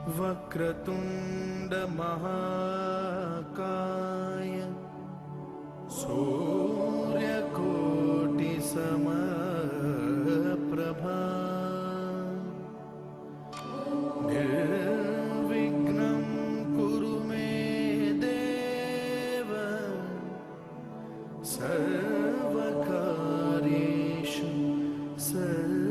वक्रतुंड महाकाय सूर्यकोटि समप्रभा निर्विघ्नं कुरु मे देव सर्वकार्येषु सर्वदा।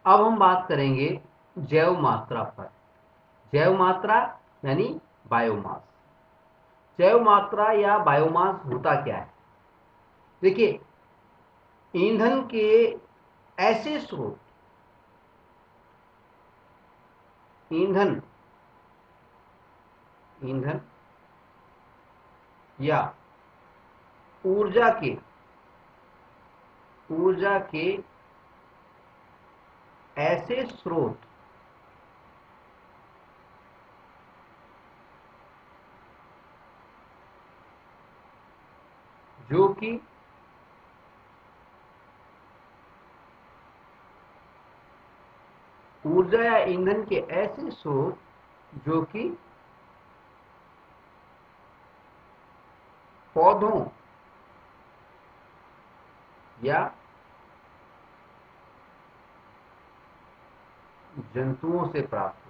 अब हम बात करेंगे जैव मात्रा पर। जैव मात्रा यानी बायोमास। जैव मात्रा या बायोमास होता क्या है? देखिए, ईंधन के ऐसे स्रोत, ईंधन या ऊर्जा के ऐसे स्रोत जो कि ऊर्जा या ईंधन के ऐसे स्रोत जो कि पौधों या जंतुओं से प्राप्त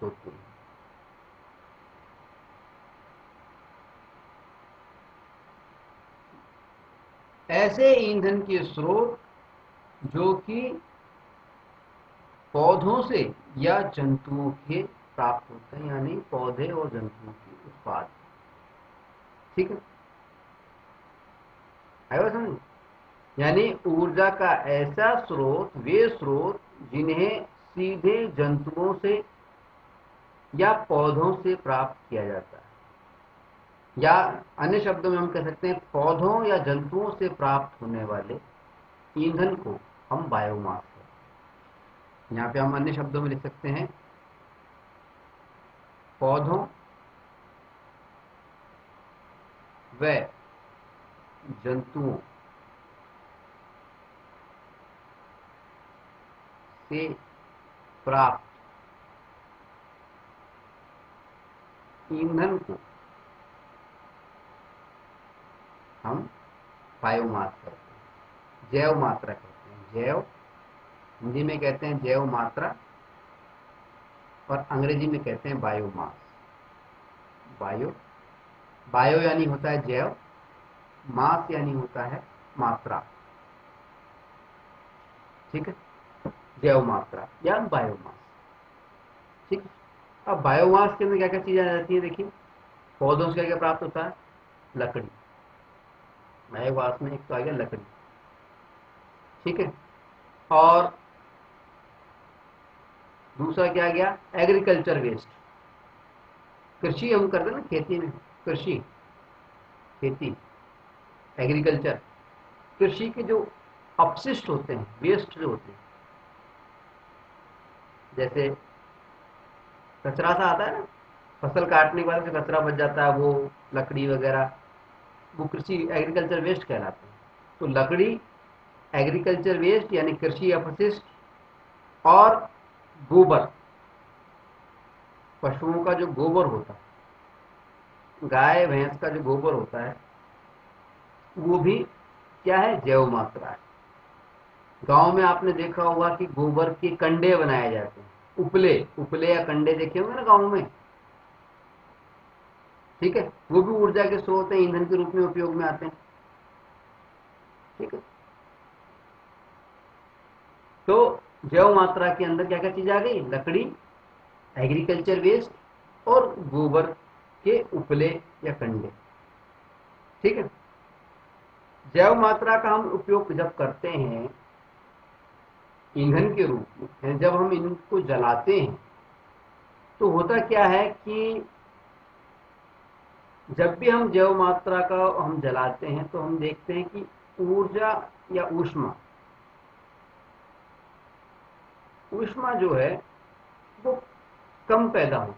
होते हैं। ऐसे ईंधन के स्रोत जो कि पौधों से या जंतुओं के प्राप्त होते हैं, यानी पौधे और जंतुओं के उत्पाद। ठीक है, आएगा समझ? यानी ऊर्जा का ऐसा स्रोत, वे स्रोत जिन्हें सीधे जंतुओं से या पौधों से प्राप्त किया जाता है, या अन्य शब्दों में हम कह सकते हैं पौधों या जंतुओं से प्राप्त होने वाले ईंधन को हम बायोमास कहते हैं। यहाँ पे हम अन्य शब्दों में लिख सकते हैं पौधों व जंतुओं से प्राप्त ईंधन को हम बायोमास कहते हैं, जैव मात्रा कहते हैं। जैव हिंदी में कहते हैं जैव मात्रा, और अंग्रेजी में कहते हैं बायोमास, बायोमास। बायो यानी होता है जैव, मास यानी होता है मात्रा। ठीक है, जैव मात्रा या बायोमास। ठीक है, अब बायोमास के अंदर क्या क्या चीजें आ जाती है, देखिए पौधों से क्या क्या प्राप्त होता है, लकड़ी। बायोमास में एक तो आ गया लकड़ी। ठीक है, और दूसरा क्या आ गया, एग्रीकल्चर वेस्ट। कृषि हम करते हैं ना, खेती में, कृषि, खेती, एग्रीकल्चर। कृषि के जो अपशिष्ट होते हैं, वेस्ट जो होते हैं, जैसे कचरा सा आता है ना, फसल काटने के बाद जो कचरा बच जाता है, वो लकड़ी वगैरह, वो कृषि एग्रीकल्चर वेस्ट कहलाते हैं। तो लकड़ी, एग्रीकल्चर वेस्ट यानी कृषि अपशिष्ट, और गोबर, पशुओं का जो गोबर होता है, गाय भैंस का जो गोबर होता है, वो भी क्या है, जैव मात्रा है। गांव में आपने देखा होगा कि गोबर के कंडे बनाए जाते हैं, उपले, उपले या कंडे देखे होंगे ना गांव में। ठीक है, वो भी ऊर्जा के स्रोत हैं, ईंधन के रूप में उपयोग में आते हैं। ठीक है, तो जैव मात्रा के अंदर क्या क्या चीज आ गई, लकड़ी, एग्रीकल्चर वेस्ट और गोबर के उपले या कंडे। ठीक है, जैव मात्रा का हम उपयोग जब करते हैं ईंधन के रूप में, जब हम इनको जलाते हैं, तो होता क्या है कि जब भी हम जैव मात्रा का हम जलाते हैं तो हम देखते हैं कि ऊर्जा या ऊष्मा, ऊष्मा जो है वो कम पैदा होती है।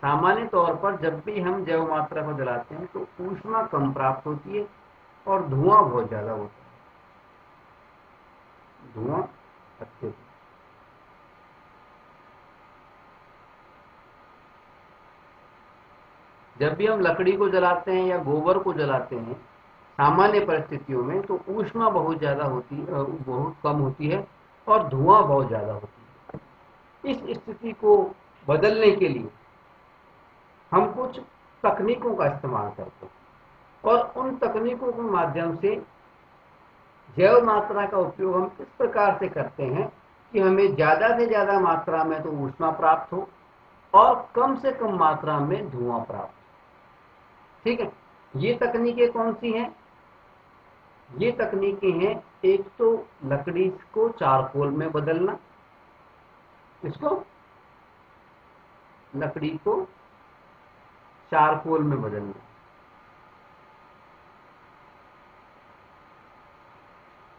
सामान्य तौर पर जब भी हम जैव मात्रा को जलाते हैं तो ऊष्मा कम प्राप्त होती है और धुआं बहुत ज्यादा होता है, धुआं अत्यधिक। जब भी हम लकड़ी को जलाते हैं या गोबर को जलाते हैं सामान्य परिस्थितियों में, तो ऊष्मा बहुत ज्यादा होती है, बहुत कम होती है, और धुआं बहुत ज्यादा होती है। इस स्थिति को बदलने के लिए हम कुछ तकनीकों का इस्तेमाल करते हैं, और उन तकनीकों के माध्यम से जैव मात्रा का उपयोग हम इस प्रकार से करते हैं कि हमें ज्यादा से ज्यादा मात्रा में तो ऊष्मा प्राप्त हो और कम से कम मात्रा में धुआं प्राप्त हो। ठीक है, ये तकनीकें कौन सी हैं, ये तकनीकें हैं, एक तो लकड़ी को चारकोल में बदलना, इसको, लकड़ी को चारकोल में बदलना,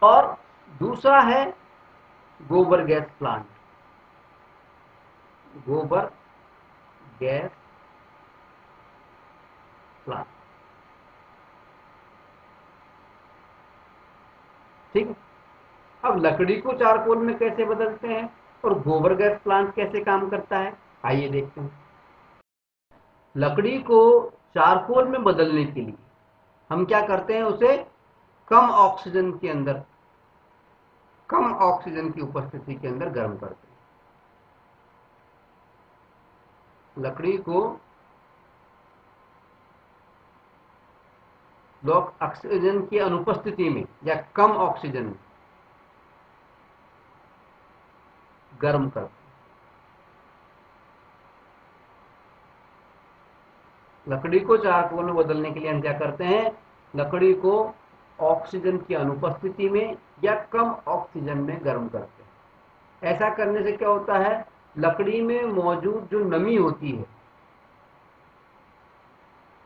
और दूसरा है गोबर गैस प्लांट, गोबर गैस प्लांट। ठीक है, अब लकड़ी को चारकोल में कैसे बदलते हैं और गोबर गैस प्लांट कैसे काम करता है, आइए देखते हैं। लकड़ी को चारकोल में बदलने के लिए हम क्या करते हैं, उसे कम ऑक्सीजन के अंदर, कम ऑक्सीजन की उपस्थिति के अंदर गर्म करते हैं। लकड़ी को लोग ऑक्सीजन की अनुपस्थिति में या कम ऑक्सीजन में गर्म करते हैं। लकड़ी को चारकोल में बदलने के लिए हम क्या करते हैं, लकड़ी को ऑक्सीजन की अनुपस्थिति में या कम ऑक्सीजन में गर्म करते हैं। ऐसा करने से क्या होता है, लकड़ी में मौजूद जो नमी होती है,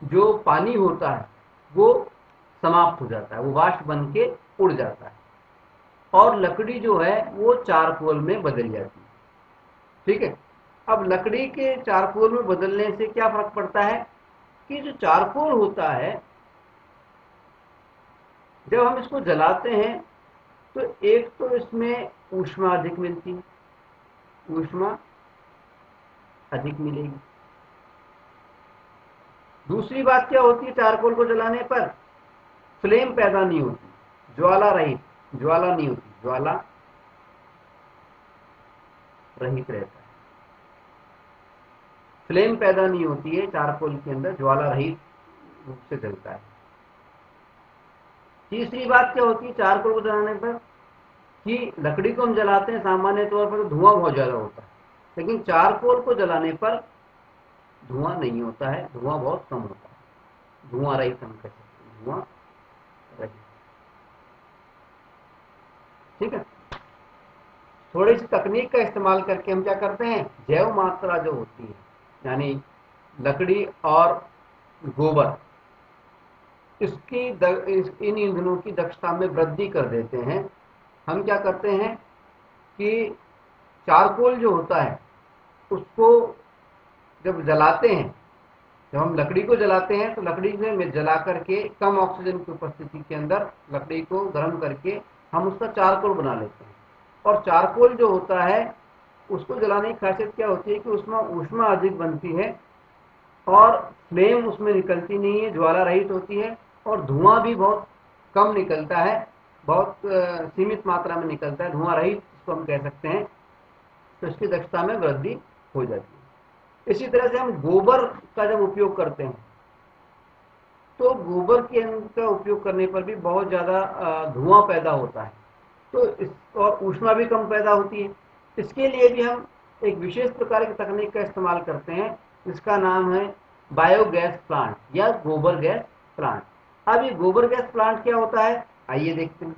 जो पानी होता है, वो समाप्त हो जाता है, वो वाष्प बन के उड़ जाता है, और लकड़ी जो है वो चारकोल में बदल जाती है। ठीक है, अब लकड़ी के चारकोल में बदलने से क्या फर्क पड़ता है कि जो चारकोल होता है, जब हम इसको जलाते हैं तो एक तो इसमें ऊष्मा अधिक मिलती है, ऊष्मा अधिक मिलेगी। दूसरी बात क्या होती है, चारकोल को जलाने पर फ्लेम पैदा नहीं होती, ज्वाला रहित, ज्वाला नहीं होती, ज्वाला रहित रहता है, फ्लेम पैदा नहीं होती है चारकोल के अंदर, ज्वाला रहित रूप से जलता है। तीसरी बात क्या होती है चारकोल को जलाने पर, कि लकड़ी को हम जलाते हैं सामान्य तौर पर तो धुआं बहुत ज्यादा होता है, लेकिन चारकोल को जलाने पर धुआं नहीं होता है, धुआं बहुत कम होता है, धुआं रहित हम कह सकते हैं, धुआं रहित। ठीक है, थोड़ी सी तकनीक का इस्तेमाल करके हम क्या करते हैं, जैव मात्रा जो होती है यानी लकड़ी और गोबर, इन ईंधनों की दक्षता में वृद्धि कर देते हैं। हम क्या करते हैं कि चारकोल जो होता है उसको जब जलाते हैं, जब हम लकड़ी को जलाते हैं तो लकड़ी में जला करके कम ऑक्सीजन की उपस्थिति के अंदर लकड़ी को गर्म करके हम उसका चारकोल बना लेते हैं। और चारकोल जो होता है उसको जलाने की खासियत क्या होती है कि उसमें ऊष्मा अधिक बनती है और फ्लेम उसमें निकलती नहीं है, ज्वाला रहित होती है और धुआं भी बहुत कम निकलता है, बहुत सीमित मात्रा में निकलता है, धुआं रहित इसको हम कह सकते हैं। तो इसकी दक्षता में वृद्धि हो जाती है। इसी तरह से हम गोबर का जब उपयोग करते हैं तो गोबर के का उपयोग करने पर भी बहुत ज़्यादा धुआं पैदा होता है, तो और ऊष्मा भी कम पैदा होती है। इसके लिए भी हम एक विशेष प्रकार की तकनीक का इस्तेमाल करते हैं, जिसका नाम है बायोगैस प्लांट या गोबर गैस प्लांट। अब ये गोबर गैस प्लांट क्या होता है, आइए देखते हैं।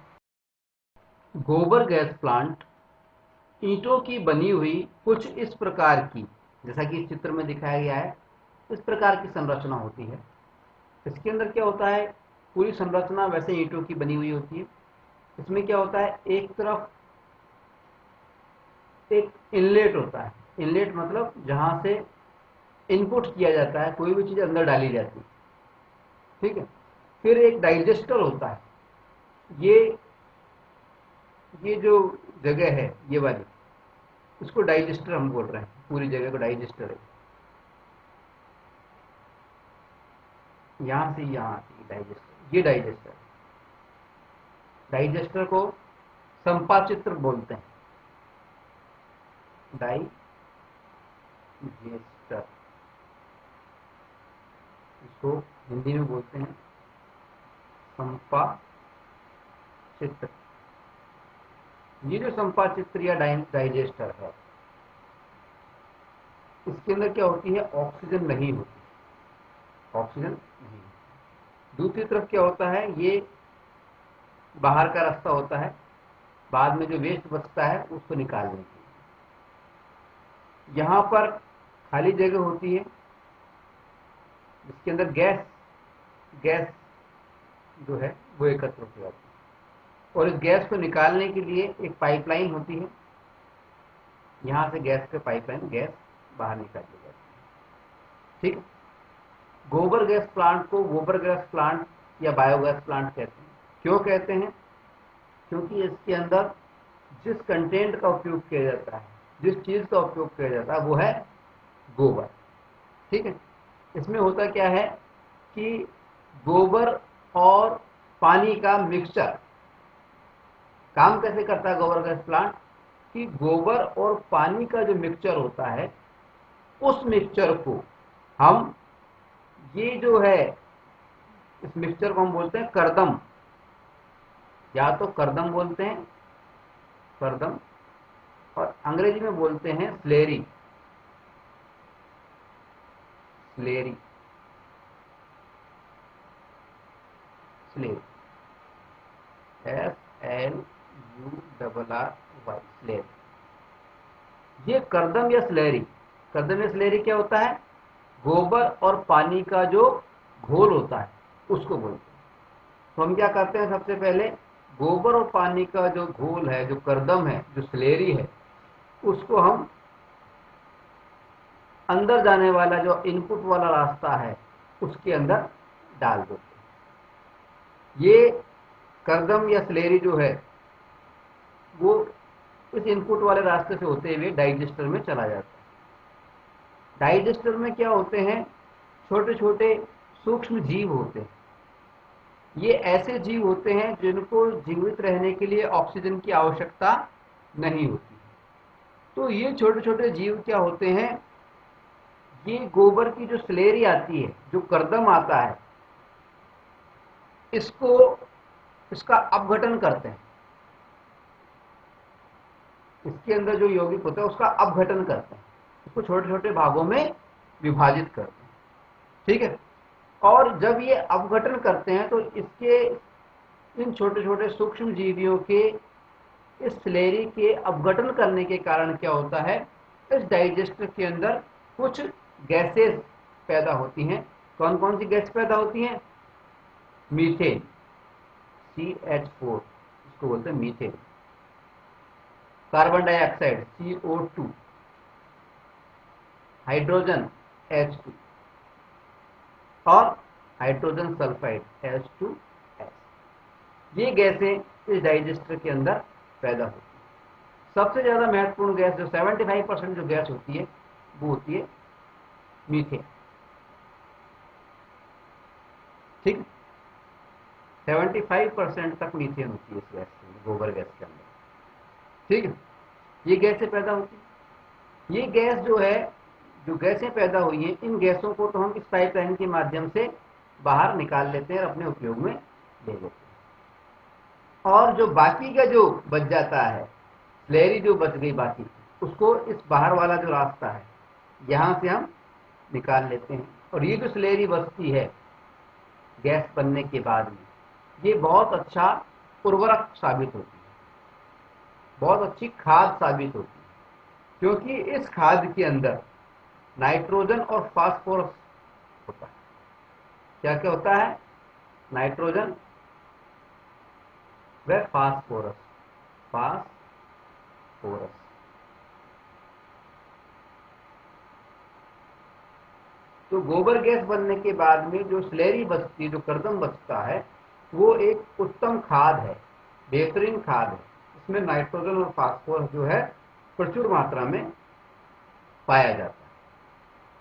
गोबर गैस प्लांट ईंटों की बनी हुई कुछ इस प्रकार की, जैसा कि इस चित्र में दिखाया गया है, इस प्रकार की संरचना होती है। इसके अंदर क्या होता है, पूरी संरचना वैसे ईंटों की बनी हुई होती है। इसमें क्या होता है, एक तरफ एक इनलेट होता है, इनलेट मतलब जहां से इनपुट किया जाता है, कोई भी चीज अंदर डाली जाती है। ठीक है, फिर एक डाइजेस्टर होता है, ये जो जगह है ये वाली, इसको डाइजेस्टर हम बोल रहे हैं, पूरी जगह को डाइजेस्टर है। यहां से यहां डाइजेस्टर, ये डाइजेस्टर, डाइजेस्टर को संपाचित्र बोलते हैं, डाइजेस्टर, इसको हिंदी में बोलते हैं संपाचित्र। ये जो संपाचित्र या डाइजेस्टर है, इसके अंदर क्या होती है, ऑक्सीजन नहीं होती, ऑक्सीजन नहीं। दूसरी तरफ क्या होता है, ये बाहर का रास्ता होता है, बाद में जो वेस्ट बचता है उसको निकालने के लिए। यहां पर खाली जगह होती है जिसके अंदर गैस जो है वो एकत्र हो जाती है, और इस गैस को निकालने के लिए एक पाइपलाइन होती है, यहां से गैस के पाइपलाइन गैस बाहर निकाली जाती है। ठीक, गोबर गैस प्लांट को गोबर गैस प्लांट या बायोगैस प्लांट कहते हैं। क्यों कहते हैं, क्योंकि इसके अंदर जिस कंटेंट का उपयोग किया जाता है, जिस चीज का उपयोग किया जाता है वो है गोबर। ठीक है, इसमें होता क्या है कि गोबर और पानी का मिक्सचर, काम कैसे करता है गोबर गैस प्लांट, कि गोबर और पानी का जो मिक्सचर होता है उस मिक्सचर को हम, ये जो है इस मिक्सचर को हम बोलते हैं करदम, या तो करदम बोलते हैं, करदम, और अंग्रेजी में बोलते हैं slurry, slurry, slurry, SLURRY, slurry. ये करदम या स्लेरी, करदम या स्लेरी क्या होता है, गोबर और पानी का जो घोल होता है उसको बोलते हैं। तो हम क्या करते हैं, सबसे पहले गोबर और पानी का जो घोल है, जो करदम है, जो स्लेरी है, उसको हम अंदर जाने वाला जो इनपुट वाला रास्ता है उसके अंदर डाल देते हैं। ये करदम या स्लेरी जो है वो इस इनपुट वाले रास्ते से होते हुए डाइजेस्टर में चला जाता है। डाइजेस्टर में क्या होते हैं, छोटे छोटे सूक्ष्म जीव होते हैं। ये ऐसे जीव होते हैं जिनको जीवित रहने के लिए ऑक्सीजन की आवश्यकता नहीं होती। तो ये छोटे छोटे जीव क्या होते हैं, ये गोबर की जो स्लेरी आती है, जो कर्दम आता है, इसका अपघटन करते हैं। इसके अंदर जो यौगिक होता है उसका अपघटन करते हैं, इसको छोटे छोटे भागों में विभाजित करते हैं। ठीक है। और जब ये अपघटन करते हैं तो इसके इन छोटे छोटे सूक्ष्म जीवियों के इस स्लेरी के अपघटन करने के कारण क्या होता है, इस डाइजेस्टर के अंदर कुछ गैसेस पैदा होती हैं। कौन कौन सी गैस पैदा होती हैं? मीथेन, CH4, इसको बोलते हैं methane. Carbon dioxide, CO2, hydrogen, H2, और हाइड्रोजन सल्फाइड, H2S। ये गैसें इस डाइजेस्टर के अंदर पैदा होती हैं। सबसे ज्यादा महत्वपूर्ण गैस, जो 75% जो गैस होती है, वो होती है मीथेन। ठीक, 75% तक मीथेन होती है इस गैस के अंदर, गोबर गैस के अंदर। ठीक है। ये गैसें पैदा होती हैं। ये गैस जो है, जो गैसें पैदा हुई हैं, इन गैसों को तो हम इस पाइपलाइन के माध्यम से बाहर निकाल लेते हैं और अपने उपयोग में ले लेते हैं। और जो बाकी का जो बच जाता है, स्लेरी जो बच गई बाकी, उसको इस बाहर वाला जो रास्ता है, यहां से हम निकाल लेते हैं। और ये जो स्लेरी बचती है गैस बनने के बाद में, ये बहुत अच्छा उर्वरक साबित होती है, बहुत अच्छी खाद साबित होती है, क्योंकि इस खाद के अंदर नाइट्रोजन और फास्फोरस होता है। क्या क्या होता है? नाइट्रोजन व फास्फोरस। फास्फोरस। तो गोबर गैस बनने के बाद में जो स्लेरी बचती है, जो कर्दम बचता है, वो एक उत्तम खाद है, बेहतरीन खाद है। इसमें नाइट्रोजन और फास्फोरस जो है प्रचुर मात्रा में पाया जाता है।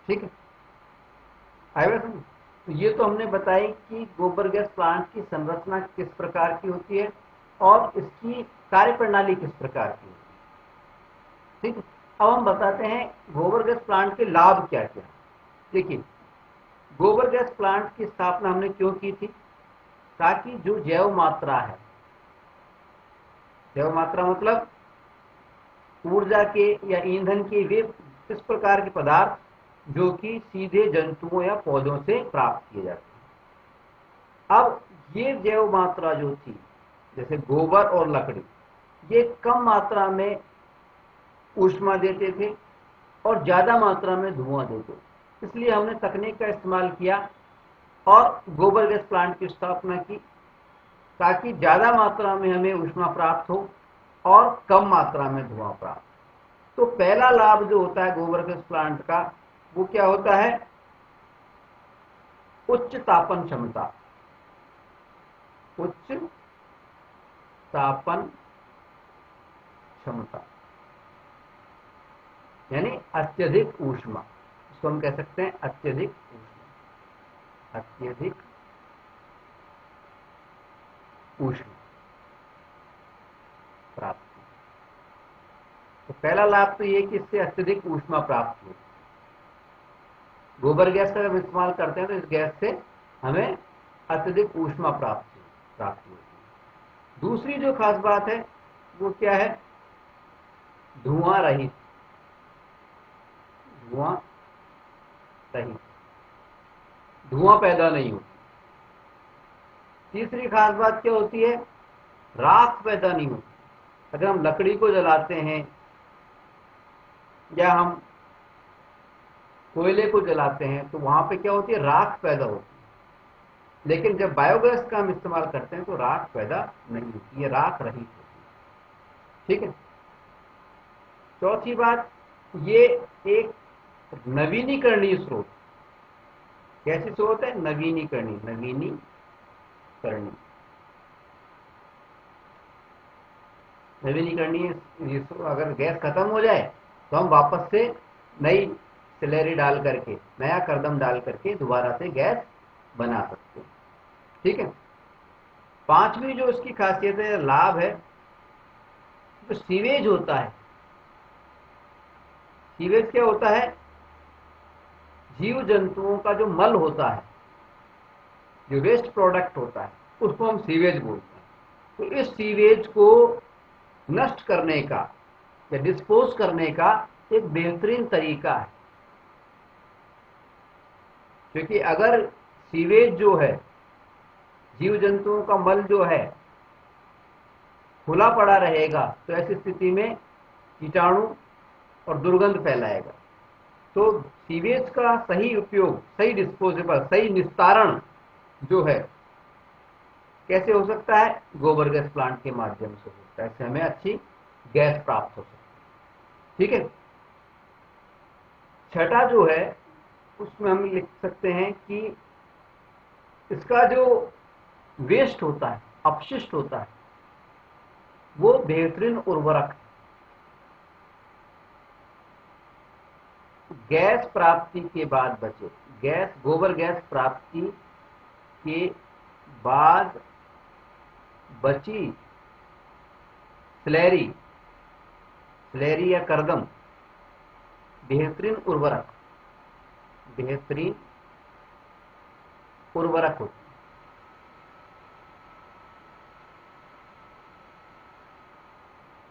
ठीक है। आएगा समझ? तो ये तो हमने बताई कि गोबर गैस प्लांट की संरचना किस प्रकार की होती है और इसकी कार्यप्रणाली किस प्रकार की होती है। ठीक है। अब हम बताते हैं गोबर गैस प्लांट के लाभ क्या क्या। देखिए, गोबर गैस प्लांट की स्थापना हमने क्यों की थी? ताकि जो जैव मात्रा है, जैव मात्रा मतलब ऊर्जा के या ईंधन के वे इस प्रकार के पदार्थ जो कि सीधे जंतुओं या पौधों से प्राप्त किए जाते हैं। अब ये जैव मात्रा जो थी, जैसे गोबर और लकड़ी, ये कम मात्रा में ऊष्मा देते थे और ज्यादा मात्रा में धुआं देते, इसलिए हमने तकनीक का इस्तेमाल किया और गोबर गैस प्लांट की स्थापना की, ताकि ज्यादा मात्रा में हमें ऊष्मा प्राप्त हो और कम मात्रा में धुआं प्राप्त। तो पहला लाभ जो होता है गोबर गैस प्लांट का, वो क्या होता है? उच्च तापन क्षमता। उच्च तापन क्षमता यानी अत्यधिक ऊष्मा, इसको हम कह सकते हैं अत्यधिक ऊष्मा। अत्यधिक ऊष्मा प्राप्त। तो पहला लाभ तो ये कि इससे अत्यधिक ऊष्मा प्राप्त हो। गोबर गैस का जब इस्तेमाल करते हैं तो इस गैस से हमें अत्यधिक ऊष्मा प्राप्त होती है। दूसरी जो खास बात है वो क्या है? धुआं रहित। धुआं रहित, धुआं पैदा नहीं होती। तीसरी खास बात क्या होती है? राख पैदा नहीं होती। अगर हम लकड़ी को जलाते हैं या हम कोयले को जलाते हैं तो वहां पे क्या होती है? राख पैदा होती है। लेकिन जब बायोगैस का हम इस्तेमाल करते हैं तो राख पैदा नहीं होती है, राख रहित होती है। ठीक है। चौथी बात, ये एक नवीनीकरणीय स्रोत। कैसी स्रोत है? नवीनीकरणीय। नवीनीकरणीय। अगर गैस खत्म हो जाए तो हम वापस से नई स्लेरी डाल करके, नया कर्दम डाल करके दोबारा से गैस बना सकते हैं। ठीक है। पांचवी जो इसकी खासियत है, लाभ है, जो सीवेज होता है। सीवेज क्या होता है? जीव जंतुओं का जो मल होता है, जो वेस्ट प्रोडक्ट होता है, उसको हम सीवेज बोलते हैं। तो इस सीवेज को नष्ट करने का या डिस्पोज करने का एक बेहतरीन तरीका है, क्योंकि अगर सीवेज जो है, जीव जंतुओं का मल जो है खुला पड़ा रहेगा तो ऐसी स्थिति में कीटाणु और दुर्गंध फैलाएगा। तो सीवेज का सही उपयोग, सही डिस्पोजेबल, सही निस्तारण जो है कैसे हो सकता है? गोबर गैस प्लांट के माध्यम से हो सकता है। इससे हमें अच्छी गैस प्राप्त हो सकती है। ठीक है। छठा जो है उसमें हम लिख सकते हैं कि इसका जो वेस्ट होता है, अपशिष्ट होता है, वो बेहतरीन उर्वरक है। गैस प्राप्ति के बाद बचे गैस, गोबर गैस प्राप्ति के बाद बची स्लैरी या करदम बेहतरीन उर्वरक होती है।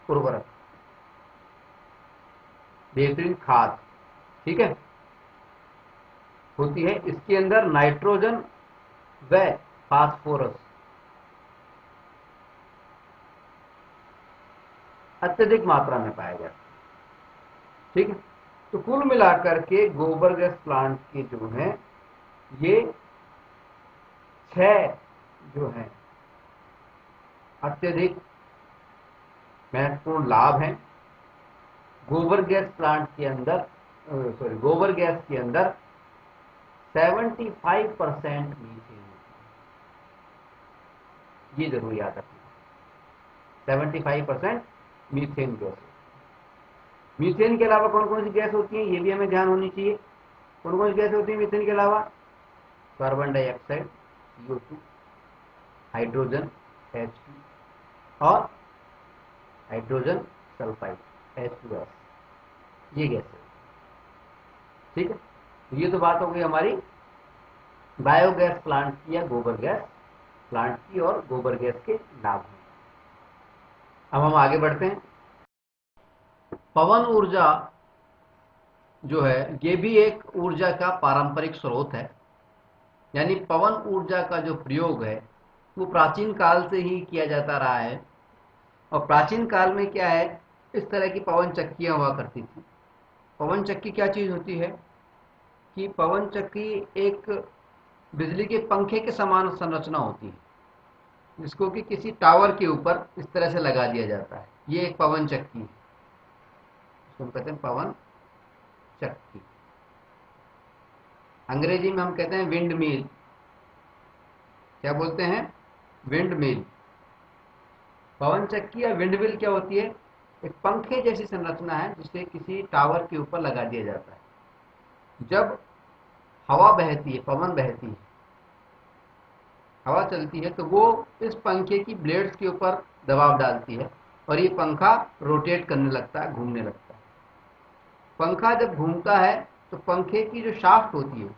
उर्वरक, बेहतरीन खाद, ठीक है, होती है। इसके अंदर नाइट्रोजन व फास्फोरस अत्यधिक मात्रा में पाया जाता है। ठीक है। तो कुल मिलाकर के गोबर गैस प्लांट के जो है ये 6 जो है अत्यधिक महत्वपूर्ण लाभ हैं। गोबर गैस प्लांट के अंदर गोबर गैस के अंदर 75% मीथेन, ये जरूर याद रखना। 75% मीथेन गैस। मीथेन के अलावा कौन कौन सी गैस होती है ये भी हमें ध्यान होनी चाहिए। कौन कौन सी गैस होती है मीथेन के अलावा? Carbon dioxide CO2, hydrogen H2 और हाइड्रोजन सल्फाइड H2S, ये गैस है। ठीक है। तो ये तो बात हो गई हमारी बायोगैस प्लांट की या गोबर गैस प्लांट की और गोबर गैस के लाभ। अब हम आगे बढ़ते हैं। पवन ऊर्जा जो है ये भी एक ऊर्जा का पारंपरिक स्रोत है। यानी पवन ऊर्जा का जो प्रयोग है वो प्राचीन काल से ही किया जाता रहा है। और प्राचीन काल में क्या है, इस तरह की पवन चक्कियां हुआ करती थी। पवन चक्की क्या चीज होती है कि पवन चक्की एक बिजली के पंखे के समान संरचना होती है, जिसको कि किसी टावर के ऊपर इस तरह से लगा दिया जाता है। ये एक पवन चक्की है, इसको कहते हैं पवन चक्की। अंग्रेजी में हम कहते हैं विंड मिल। क्या बोलते हैं? Wind mill. पवन चक्की या विंड मिल क्या होती है? एक पंखे जैसी संरचना है जिसे किसी टावर के ऊपर लगा दिया जाता है। जब हवा बहती है, पवन बहती है, हवा चलती है, तो वो इस पंखे की ब्लेड्स के ऊपर दबाव डालती है और ये पंखा रोटेट करने लगता है, घूमने लगता है। पंखा जब घूमता है तो पंखे की जो शाफ्ट होती है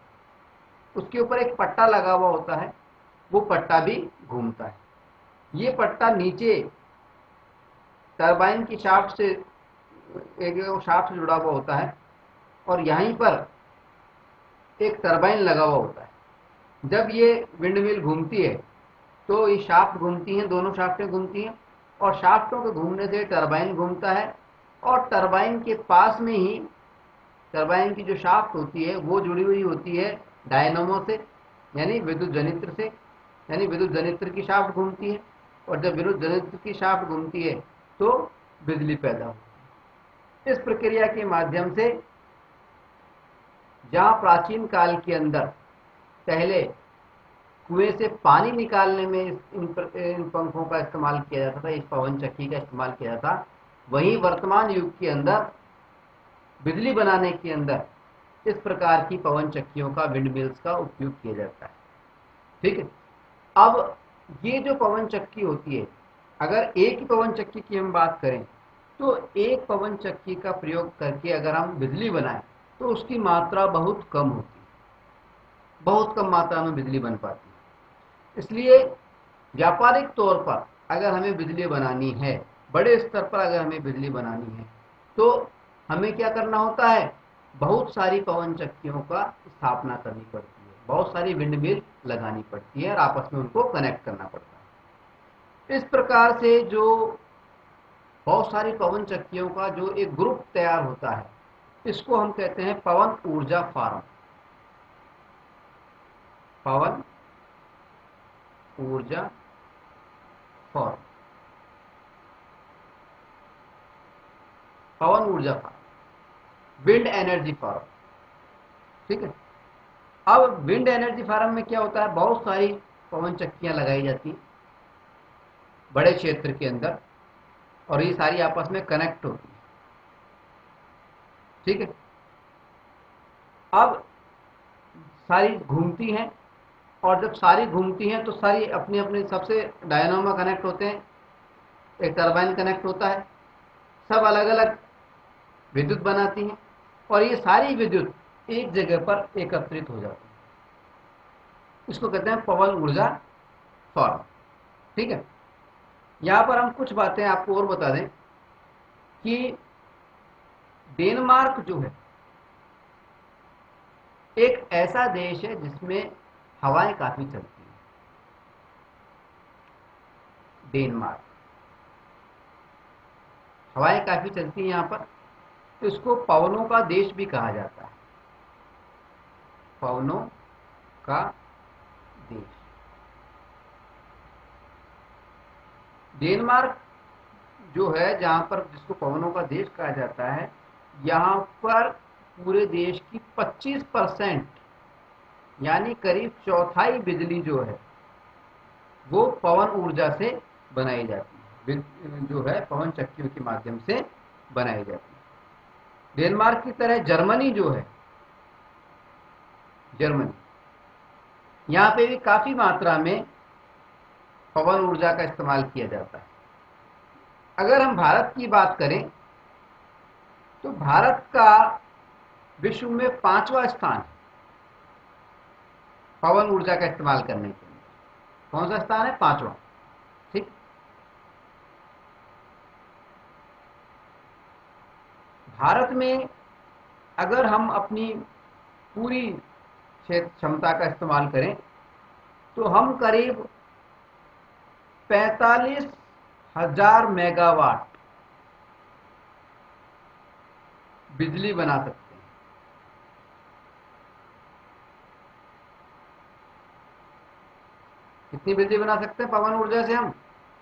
उसके ऊपर एक पट्टा लगा हुआ होता है, वो पट्टा भी घूमता है। ये पट्टा नीचे टरबाइन की शाफ्ट से जुड़ा हुआ होता है और यहीं पर एक टरबाइन लगा हुआ होता है। जब ये विंड मिल घूमती है तो ये शाफ्ट घूमती हैं, दोनों शाफ्टें घूमती हैं और शाफ्टों के घूमने से टरबाइन घूमता है और टरबाइन के पास में ही टरबाइन की जो शाफ्ट होती है वो जुड़ी हुई होती है डायनामो से, यानी विद्युत जनित्र से। यानी विद्युत जनित्र की शाफ्ट घूमती है और जब विद्युत जनित्र की शाफ्ट घूमती है तो बिजली पैदा होती है। इस प्रक्रिया के माध्यम से जहां प्राचीन काल के अंदर पहले कुएं से पानी निकालने में इन पंखों का इस्तेमाल किया जाता था, इस पवन चक्की का इस्तेमाल किया जाता, वहीं वर्तमान युग के अंदर बिजली बनाने के अंदर इस प्रकार की पवन चक्कियों का, विंड मिल्स का उपयोग किया जाता है। ठीक है। अब ये जो पवन चक्की होती है, अगर एक ही पवन चक्की की हम बात करें तो एक पवन चक्की का प्रयोग करके अगर हम बिजली बनाएं तो उसकी मात्रा बहुत कम होती है। बहुत कम मात्रा में बिजली बन पाती है। इसलिए व्यापारिक तौर पर अगर हमें बिजली बनानी है, बड़े स्तर पर अगर हमें बिजली बनानी है, तो हमें क्या करना होता है, बहुत सारी पवन चक्कियों का स्थापना करनी पड़ती है, बहुत सारी विंड मिल लगानी पड़ती है और आपस में उनको कनेक्ट करना पड़ता है। इस प्रकार से जो बहुत सारी पवन चक्कियों का जो एक ग्रुप तैयार होता है, इसको हम कहते हैं पवन ऊर्जा फार्म। पवन ऊर्जा फार्म, पवन ऊर्जा फार्म, विंड एनर्जी फार्म। ठीक है। अब विंड एनर्जी फार्म में क्या होता है, बहुत सारी पवन चक्कियां लगाई जाती हैं बड़े क्षेत्र के अंदर, और ये सारी आपस में कनेक्ट होती है। ठीक है। अब सारी घूमती हैं, और जब सारी घूमती हैं तो सारी अपने अपने सबसे डायनामो कनेक्ट होते हैं, एक टरबाइन कनेक्ट होता है, सब अलग अलग विद्युत बनाती हैं, और ये सारी विद्युत एक जगह पर एकत्रित हो जाती है। इसको कहते हैं पवन ऊर्जा फार्म। ठीक है। यहां पर हम कुछ बातें आपको और बता दें कि डेनमार्क जो है एक ऐसा देश है जिसमें हवाएं काफी चलती हैं। डेनमार्क हवाएं काफी चलती हैं यहां पर, तो इसको पवनों का देश भी कहा जाता है। पवनों का देश डेनमार्क जो है, जहां पर जिसको पवनों का देश कहा जाता है, यहां पर पूरे देश की 25% यानी करीब चौथाई बिजली जो है वो पवन ऊर्जा से बनाई जाती है, जो है पवन चक्कियों के माध्यम से बनाई जाती है। डेनमार्क की तरह जर्मनी जो है, जर्मनी, यहाँ पे भी काफी मात्रा में पवन ऊर्जा का इस्तेमाल किया जाता है। अगर हम भारत की बात करें तो भारत का विश्व में 5वां स्थान है पवन ऊर्जा का इस्तेमाल करने के लिए। कौन सा स्थान है? 5वां। ठीक। भारत में अगर हम अपनी पूरी क्षमता का इस्तेमाल करें तो हम करीब 45,000 मेगावाट बिजली बना सकते हैं। कितनी बिजली बना सकते हैं पवन ऊर्जा से हम?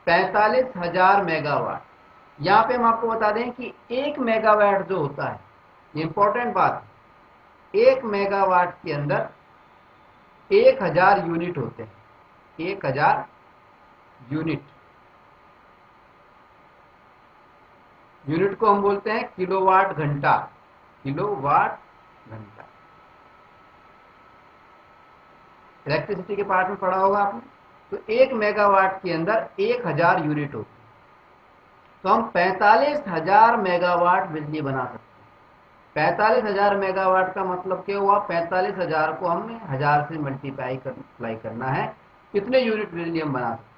45,000 मेगावाट। यहां पे हम आपको बता दें कि 1 मेगावाट जो होता है, ये इंपॉर्टेंट बात है, 1 मेगावाट के अंदर 1000 यूनिट होते हैं। 1000 यूनिट, यूनिट को हम बोलते हैं किलोवाट घंटा। किलोवाट घंटा इलेक्ट्रिसिटी के पार्ट में पढ़ा होगा आपने। तो 1 मेगावाट के अंदर 1000 यूनिट होती है, तो हम 45,000 मेगावाट बिजली बना सकते हैं। 45,000 मेगावाट का मतलब क्या हुआ? 45,000 को हमें 1000 से मल्टीप्लाई करना है, कितने यूनिट बिजली हम बना सकते हैं।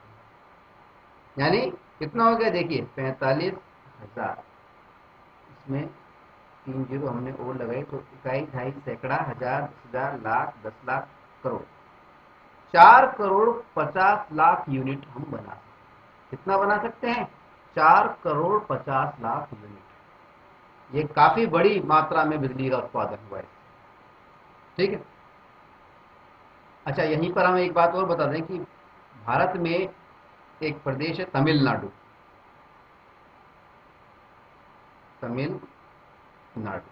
यानी कितना हो गया? देखिए 45,000, इसमें 3 जीरो हमने और लगाई, तो इकाई, ढाई, सैकड़ा, हजार, 10,000, लाख, 10 लाख, करोड़, 4,50,00,000 यूनिट हम बना सकते हैं। कितना बना सकते हैं? 4,50,00,000 यूनिट। ये काफी बड़ी मात्रा में बिजली का उत्पादन हुआ है। ठीक है। अच्छा, यहीं पर हम एक बात और बता दें कि भारत में एक प्रदेश है तमिलनाडु। तमिलनाडु,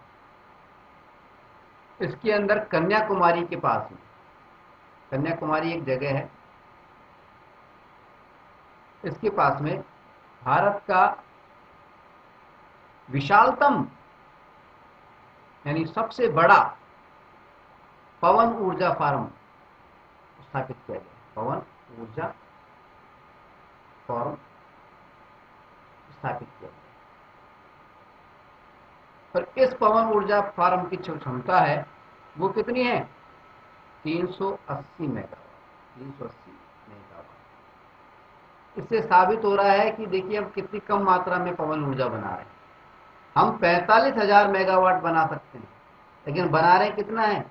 इसके अंदर कन्याकुमारी के पास में, कन्याकुमारी एक जगह है, इसके पास में भारत का विशालतम यानी सबसे बड़ा पवन ऊर्जा फार्म स्थापित किया गया। पवन ऊर्जा फार्म स्थापित किया गया। पर इस पवन ऊर्जा फार्म की जो क्षमता है वो कितनी है? 380 मेगावाट, 380 मेगावाट। इससे साबित हो रहा है कि देखिए हम कितनी कम मात्रा में पवन ऊर्जा बना रहे हैं। हम 45,000 मेगावाट बना सकते हैं, लेकिन बना रहे कितना है?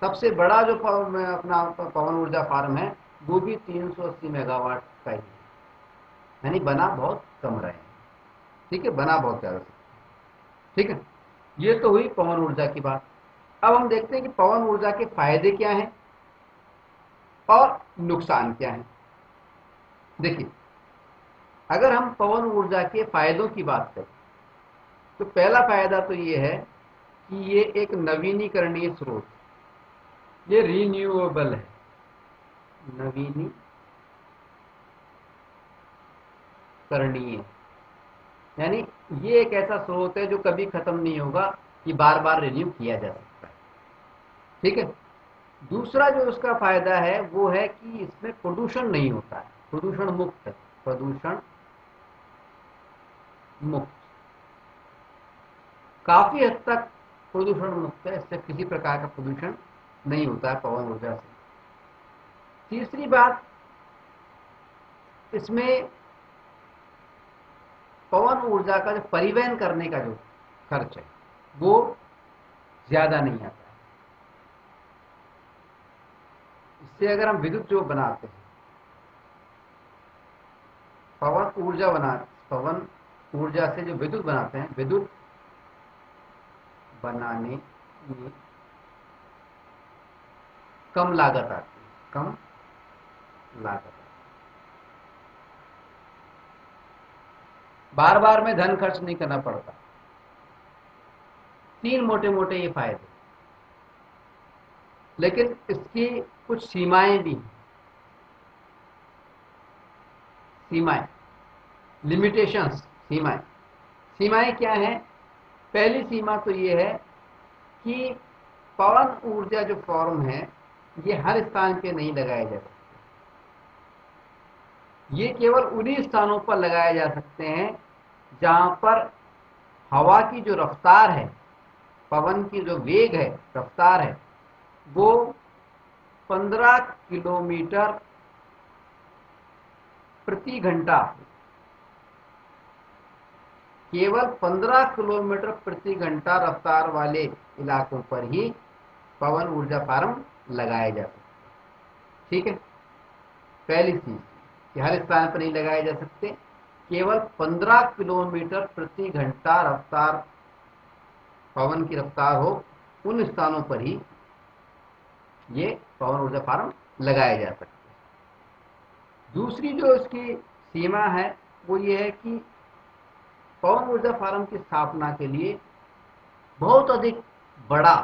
सबसे बड़ा जो अपना पवन ऊर्जा फार्म है वो भी 380 मेगावाट का ही है, यानी बना बहुत कम रहे हैं। ठीक है, बना बहुत ज्यादा। ठीक है, ये तो हुई पवन ऊर्जा की बात। अब हम देखते हैं कि पवन ऊर्जा के फायदे क्या हैं और नुकसान क्या हैं। देखिए, अगर हम पवन ऊर्जा के फायदों की बात करें तो पहला फायदा तो ये है कि ये एक नवीनीकरणीय स्रोत, ये रिन्यूएबल है, नवीनीकरणीय, यानी ये एक ऐसा स्रोत है जो कभी खत्म नहीं होगा, ये बार बार रिन्यू किया जा सकता है। ठीक है, दूसरा जो उसका फायदा है वो है कि इसमें प्रदूषण नहीं होता है, प्रदूषण मुक्त है, प्रदूषण मुक्त, काफी हद तक प्रदूषण मुक्त है, इससे किसी प्रकार का प्रदूषण नहीं होता है पवन ऊर्जा से। तीसरी बात, इसमें पवन ऊर्जा का जो परिवहन करने का जो खर्च है वो ज्यादा नहीं आता है। इससे अगर हम विद्युत जो बनाते हैं, पवन ऊर्जा से जो विद्युत बनाते हैं, विद्युत बनाने में कम लागत आती है, कम लागत, बार बार में धन खर्च नहीं करना पड़ता। तीन मोटे मोटे ये फायदे, लेकिन इसकी कुछ सीमाएं भी हैं, सीमाएं, लिमिटेशंस, सीमाएं। सीमाएं क्या हैं? पहली सीमा तो ये है कि पवन ऊर्जा जो फॉर्म है ये हर स्थान पे नहीं लगाया जा सकता, ये केवल उन्हीं स्थानों पर लगाए जा सकते हैं जहां पर हवा की जो रफ्तार है, पवन की जो वेग है, रफ्तार है, वो 15 किलोमीटर प्रति घंटा, केवल 15 किलोमीटर प्रति घंटा रफ्तार वाले इलाकों पर ही पवन ऊर्जा फार्म लगाए जा सकते हैं। ठीक है, पहली चीज कि हर स्थान पर नहीं लगाए जा सकते, केवल 15 किलोमीटर प्रति घंटा रफ्तार, पवन की रफ्तार हो, उन स्थानों पर ही ये पवन ऊर्जा फार्म लगाए जा सकते हैं। दूसरी जो इसकी सीमा है वो ये है कि पवन ऊर्जा फार्म की स्थापना के लिए बहुत अधिक बड़ा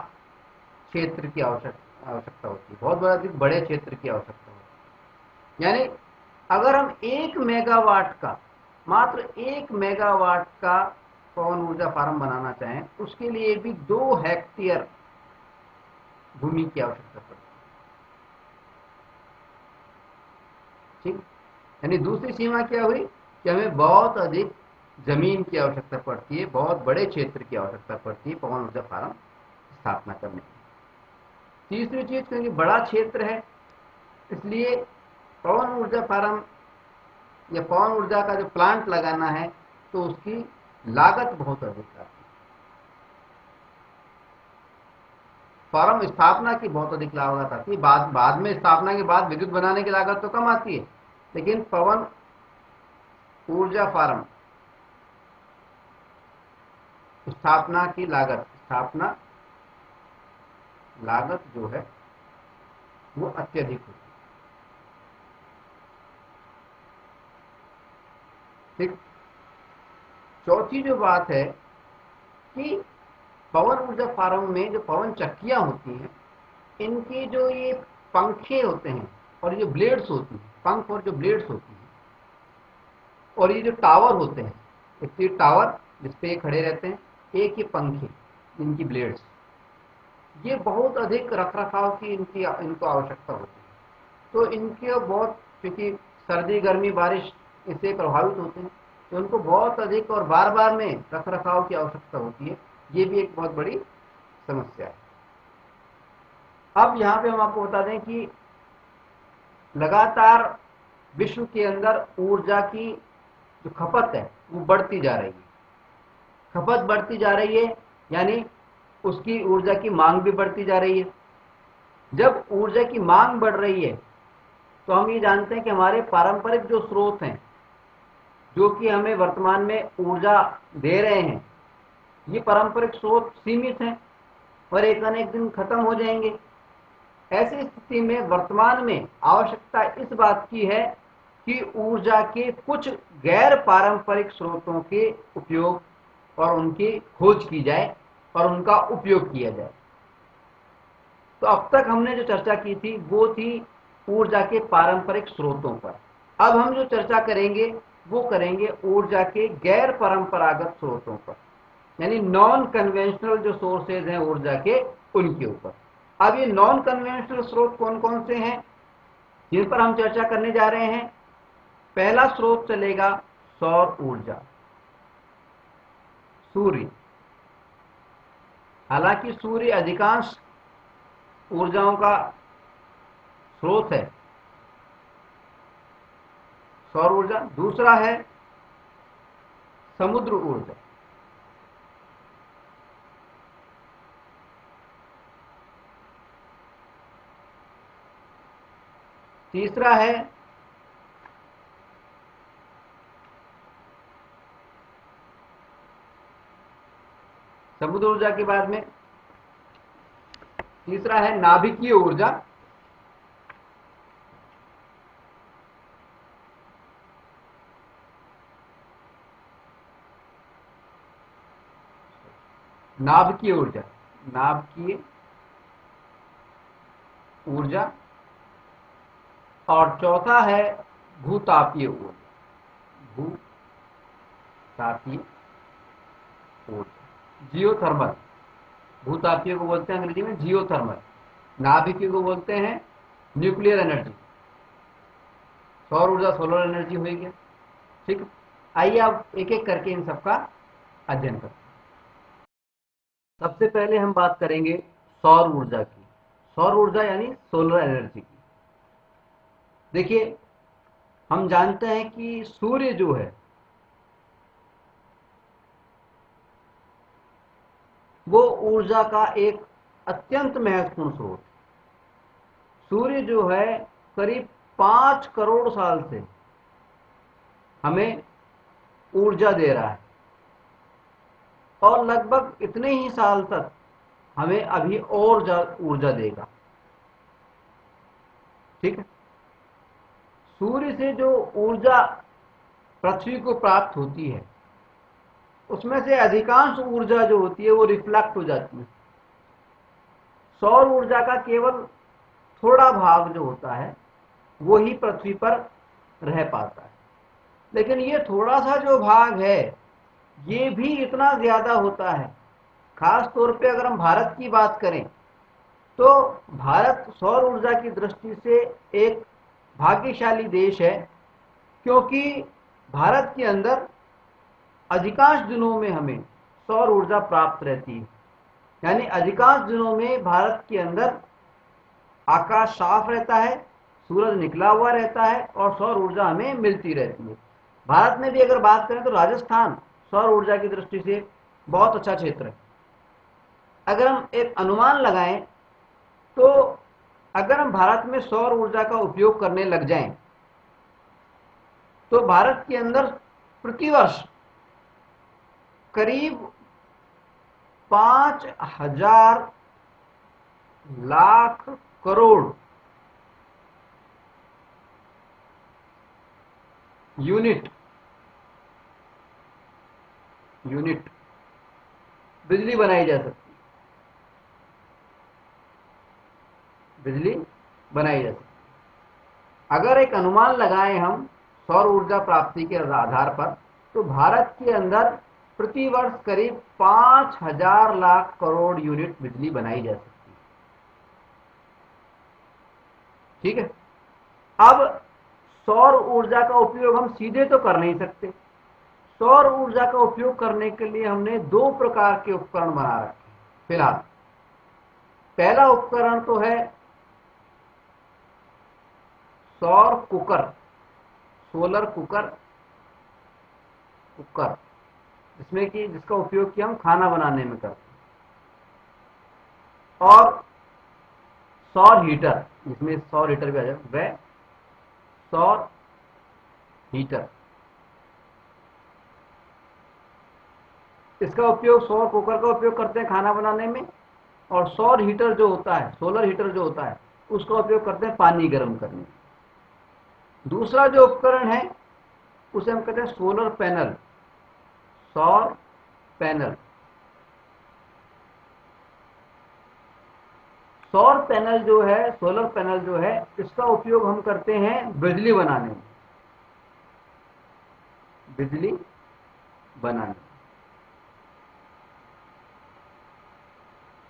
क्षेत्र की आवश्यकता होती है, बहुत अधिक बड़े क्षेत्र की आवश्यकता होती है। यानी अगर हम 1 मेगावाट का, मात्र 1 मेगावाट का पवन ऊर्जा फार्म बनाना चाहें, उसके लिए भी 2 हेक्टेयर भूमि की आवश्यकता पड़ती है। ठीक, यानी दूसरी सीमा क्या हुई कि हमें बहुत अधिक जमीन की आवश्यकता पड़ती है, बहुत बड़े क्षेत्र की आवश्यकता पड़ती है पवन ऊर्जा फार्म स्थापना करने की। तीसरी चीज, क्योंकि बड़ा क्षेत्र है इसलिए पवन ऊर्जा फार्म या पवन ऊर्जा का जो प्लांट लगाना है तो उसकी लागत बहुत अधिक आती है। फार्म स्थापना की बहुत अधिक लागत आती है, बाद में स्थापना के बाद विद्युत बनाने की लागत तो कम आती है, लेकिन पवन ऊर्जा फार्म स्थापना की लागत, स्थापना लागत जो है वो अत्यधिक होती है। ठीक, चौथी जो बात है कि पवन ऊर्जा फार्म में जो पवन चक्कियां होती हैं, इनकी जो ये पंखे होते हैं और ये ब्लेड्स होती हैं, पंख और जो ब्लेड्स होती हैं, और ये जो टावर होते हैं, एक टावर जिसपे ये खड़े रहते हैं, एक ही पंखे, इनकी ब्लेड्स, ये बहुत अधिक रखरखाव की इनको आवश्यकता होती है। तो इनके बहुत, क्योंकि सर्दी गर्मी बारिश इससे प्रभावित होते हैं, तो उनको बहुत अधिक और बार बार में रखरखाव की आवश्यकता होती है। ये भी एक बहुत बड़ी समस्या है। अब यहाँ पे हम आपको बता दें कि लगातार विश्व के अंदर ऊर्जा की जो खपत है वो बढ़ती जा रही है। खपत बढ़ती जा रही है यानी उसकी ऊर्जा की मांग भी बढ़ती जा रही है। जब ऊर्जा की मांग बढ़ रही है तो हम ये जानते हैं कि हमारे पारंपरिक जो स्रोत हैं, जो कि हमें वर्तमान में ऊर्जा दे रहे हैं, ये पारंपरिक स्रोत सीमित हैं और एक न एक दिन खत्म हो जाएंगे। ऐसी स्थिति में वर्तमान में आवश्यकता इस बात की है कि ऊर्जा के कुछ गैर पारंपरिक स्रोतों के उपयोग और उनकी खोज की जाए और उनका उपयोग किया जाए। तो अब तक हमने जो चर्चा की थी वो थी ऊर्जा के पारंपरिक स्रोतों पर। अब हम जो चर्चा करेंगे वो करेंगे ऊर्जा के गैर परंपरागत स्रोतों पर, यानी नॉन कन्वेंशनल जो सोर्सेज हैं ऊर्जा के, उनके ऊपर। अब ये नॉन कन्वेंशनल स्रोत कौन कौन से हैं जिन पर हम चर्चा करने जा रहे हैं? पहला स्रोत चलेगा सौर ऊर्जा, सूर्य। हालांकि सूर्य अधिकांश ऊर्जाओं का स्रोत है, सौर ऊर्जा। दूसरा है समुद्र ऊर्जा। तीसरा है समुद्र ऊर्जा के बाद में तीसरा है नाभिकीय ऊर्जा। नाभिकीय ऊर्जा, नाभिकीय ऊर्जा। और चौथा है भूतापीय ऊर्जा, भूतापीय ऊर्जा, जियोथर्मल। भूतापीय को बोलते हैं अंग्रेजी में जियोथर्मल, नाभिकीय को बोलते हैं न्यूक्लियर एनर्जी। सौर ऊर्जा सोलर एनर्जी हो गया। ठीक, आइए अब एक एक करके इन सबका अध्ययन करते हैं। सबसे पहले हम बात करेंगे सौर ऊर्जा की। सौर ऊर्जा यानी सोलर एनर्जी की। देखिए, हम जानते हैं कि सूर्य जो है वो ऊर्जा का एक अत्यंत महत्वपूर्ण स्रोत है। सूर्य जो है करीब 5 करोड़ साल से हमें ऊर्जा दे रहा है और लगभग इतने ही साल तक हमें अभी और ऊर्जा देगा। ठीक है, सूर्य से जो ऊर्जा पृथ्वी को प्राप्त होती है उसमें से अधिकांश ऊर्जा जो होती है वो रिफ्लेक्ट हो जाती है। सौर ऊर्जा का केवल थोड़ा भाग जो होता है वो ही पृथ्वी पर रह पाता है। लेकिन ये थोड़ा सा जो भाग है ये भी इतना ज्यादा होता है। खास तौर पे अगर हम भारत की बात करें तो भारत सौर ऊर्जा की दृष्टि से एक भाग्यशाली देश है, क्योंकि भारत के अंदर अधिकांश दिनों में हमें सौर ऊर्जा प्राप्त रहती है। यानी अधिकांश दिनों में भारत के अंदर आकाश साफ रहता है, सूरज निकला हुआ रहता है और सौर ऊर्जा हमें मिलती रहती है। भारत में भी अगर बात करें तो राजस्थान सौर ऊर्जा की दृष्टि से बहुत अच्छा क्षेत्र है। अगर हम एक अनुमान लगाएं तो अगर हम भारत में सौर ऊर्जा का उपयोग करने लग जाएं तो भारत के अंदर प्रतिवर्ष करीब 5,000 लाख करोड़ यूनिट बिजली बनाई जा सकती है, बिजली बनाई जा सकती है। अगर एक अनुमान लगाएं हम सौर ऊर्जा प्राप्ति के आधार पर तो भारत के अंदर प्रतिवर्ष करीब 5,000 लाख करोड़ यूनिट बिजली बनाई जा सकती है। ठीक है, अब सौर ऊर्जा का उपयोग हम सीधे तो कर नहीं सकते। सौर ऊर्जा का उपयोग करने के लिए हमने 2 प्रकार के उपकरण बना रखे फिलहाल। पहला उपकरण तो है सौर कुकर, सोलर कुकर, जिसमें कि जिसका उपयोग कि हम खाना बनाने में करते हैं, और सौर हीटर, जिसमें सौर हीटर भी आ जाए, वह सौर हीटर। इसका उपयोग, सौर कुकर का उपयोग करते हैं खाना बनाने में, और सौर हीटर जो होता है, सोलर हीटर जो होता है, उसका उपयोग करते हैं पानी गर्म करने में। दूसरा जो उपकरण है उसे हम कहते हैं सोलर पैनल, सौर पैनल। सौर पैनल जो है, सोलर पैनल जो है, इसका उपयोग हम करते हैं बिजली बनाने में, बिजली बनाने में।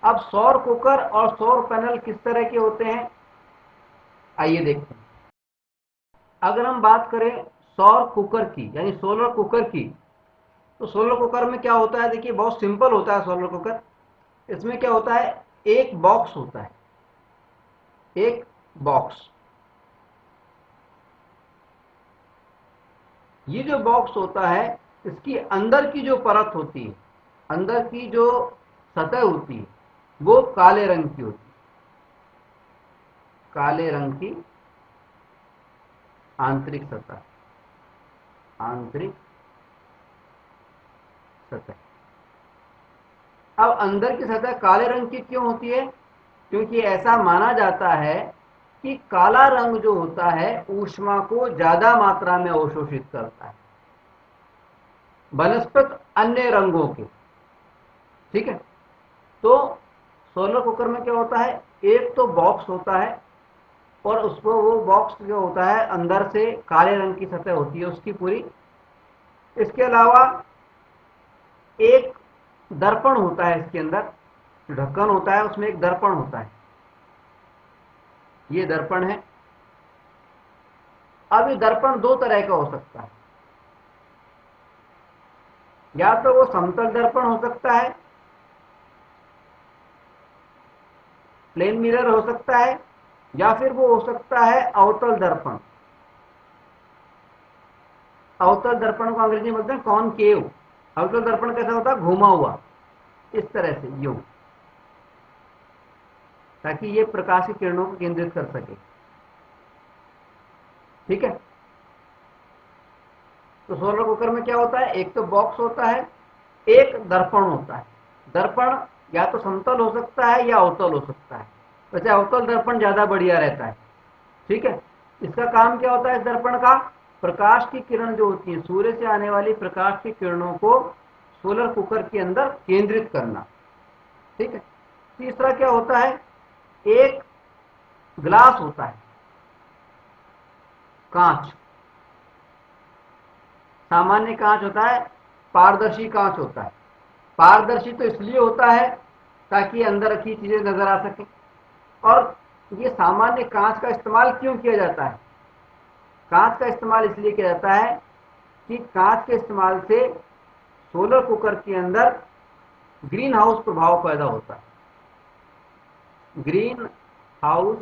अब सौर कुकर और सौर पैनल किस तरह के होते हैं, आइए देखते हैं। अगर हम बात करें सौर कुकर की, यानी सोलर कुकर की, तो सोलर कुकर में क्या होता है, देखिए बहुत सिंपल होता है सोलर कुकर। इसमें क्या होता है, एक बॉक्स होता है, एक बॉक्स। ये जो बॉक्स होता है, इसकी अंदर की जो परत होती है, अंदर की जो सतह होती है, वो काले रंग की होती है, काले रंग की आंतरिक सतह, आंतरिक सतह। अब अंदर की सतह काले रंग की क्यों होती है, क्योंकि ऐसा माना जाता है कि काला रंग जो होता है ऊष्मा को ज्यादा मात्रा में अवशोषित करता है बनस्पत अन्य रंगों के। ठीक है, तो सोलर कुकर में क्या होता है, एक तो बॉक्स होता है, और उसको वो बॉक्स जो होता है अंदर से काले रंग की सतह होती है उसकी पूरी। इसके अलावा एक दर्पण होता है इसके अंदर, जो ढक्कन होता है उसमें एक दर्पण होता है, ये दर्पण है। अब ये दर्पण दो तरह का हो सकता है, या तो वो समतल दर्पण हो सकता है, प्लेन मिरर हो सकता है, या फिर वो हो सकता है अवतल दर्पण। अवतल दर्पण को अंग्रेजी में बोलते हैं कॉनकेव। अवतल दर्पण कैसा होता है, घुमा हुआ, इस तरह से यूं, ताकि ये प्रकाश की किरणों को केंद्रित कर सके। ठीक है, तो सोलर कुकर में क्या होता है, एक तो बॉक्स होता है, एक दर्पण होता है। दर्पण या तो समतल हो सकता है या अवतल हो सकता है, वैसे अवतल दर्पण ज्यादा बढ़िया रहता है। ठीक है, इसका काम क्या होता है इस दर्पण का, प्रकाश की किरण जो होती है, सूर्य से आने वाली प्रकाश की किरणों को सोलर कुकर के अंदर केंद्रित करना। ठीक है, तीसरा क्या होता है, एक ग्लास होता है, कांच, सामान्य कांच होता है, पारदर्शी कांच होता है। पारदर्शी तो इसलिए होता है ताकि अंदर रखी चीजें नजर आ सके। और ये सामान्य कांच का इस्तेमाल क्यों किया जाता है, कांच का इस्तेमाल इसलिए किया जाता है कि कांच के इस्तेमाल से सोलर कुकर के अंदर ग्रीन हाउस प्रभाव पैदा होता है, ग्रीन हाउस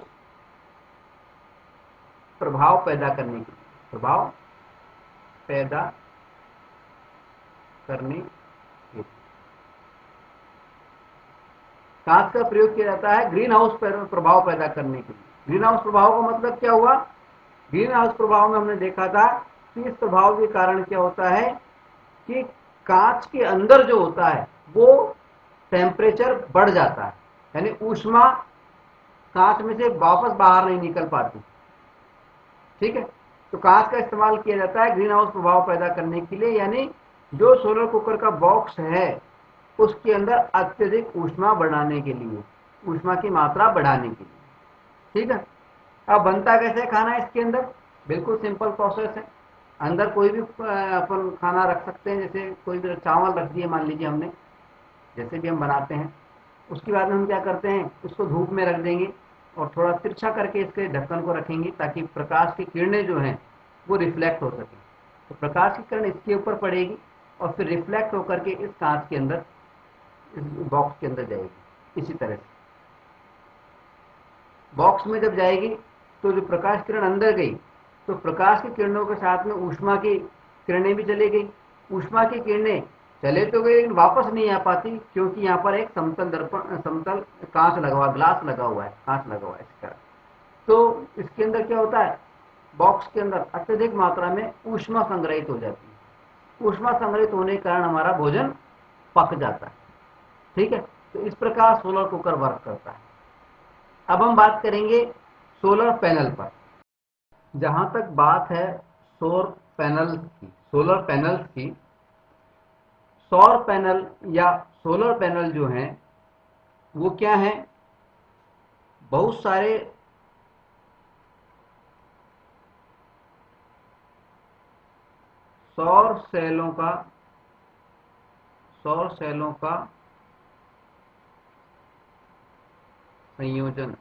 प्रभाव पैदा करने के लिए, प्रभाव पैदा करने के लिए कांच का प्रयोग किया जाता है ग्रीन हाउस प्रभाव पैदा करने के लिए। ग्रीन हाउस प्रभाव का मतलब क्या हुआ, ग्रीन हाउस प्रभाव में हमने देखा था कि इस प्रभाव के कारण क्या होता है कि कांच के अंदर जो होता है वो टेम्परेचर बढ़ जाता है, यानी ऊष्मा कांच में से वापस बाहर नहीं निकल पाती। ठीक है, तो कांच का इस्तेमाल किया जाता है ग्रीन हाउस प्रभाव पैदा करने के लिए, यानी जो सोलर कुकर का बॉक्स है उसके अंदर अत्यधिक ऊष्मा बढ़ाने के लिए, ऊष्मा की मात्रा बढ़ाने के लिए। ठीक है, अब बनता कैसे खाना इसके अंदर, बिल्कुल सिंपल प्रोसेस है। अंदर कोई भी अपन खाना रख सकते हैं, जैसे कोई भी चावल रख दिए मान लीजिए हमने, जैसे भी हम बनाते हैं, उसके बाद में हम क्या करते हैं, उसको धूप में रख देंगे और थोड़ा तिरछा करके इसके ढक्कन को रखेंगे ताकि प्रकाश की किरणें जो हैं वो रिफ्लेक्ट हो सके। तो प्रकाश की किरण इसके ऊपर पड़ेगी और फिर रिफ्लेक्ट होकर के इस कांच के अंदर, इस बॉक्स के अंदर जाएगी, इसी तरह से। बॉक्स में जब जाएगी तो जो प्रकाश किरण अंदर गई तो प्रकाश की किरणों के साथ में ऊष्मा की किरणें भी चली गई। ऊष्मा की किरणें चले तो गई लेकिन वापस नहीं आ पाती, क्योंकि यहाँ पर एक समतल कांच लगा हुआ, ग्लास लगा हुआ है, कांच लगा हुआ है इसका। तो इसके अंदर क्या होता है, बॉक्स के अंदर अत्यधिक मात्रा में ऊष्मा संग्रहित हो जाती है। ऊष्मा संग्रहित होने के कारण हमारा भोजन पक जाता है। ठीक है, तो इस प्रकार सोलर कुकर वर्क करता है। अब हम बात करेंगे सोलर पैनल पर। जहां तक बात है सोलर पैनल्स की, सौर पैनल या सोलर पैनल जो हैं वो क्या हैं, बहुत सारे सौर सेलों का संयोजन।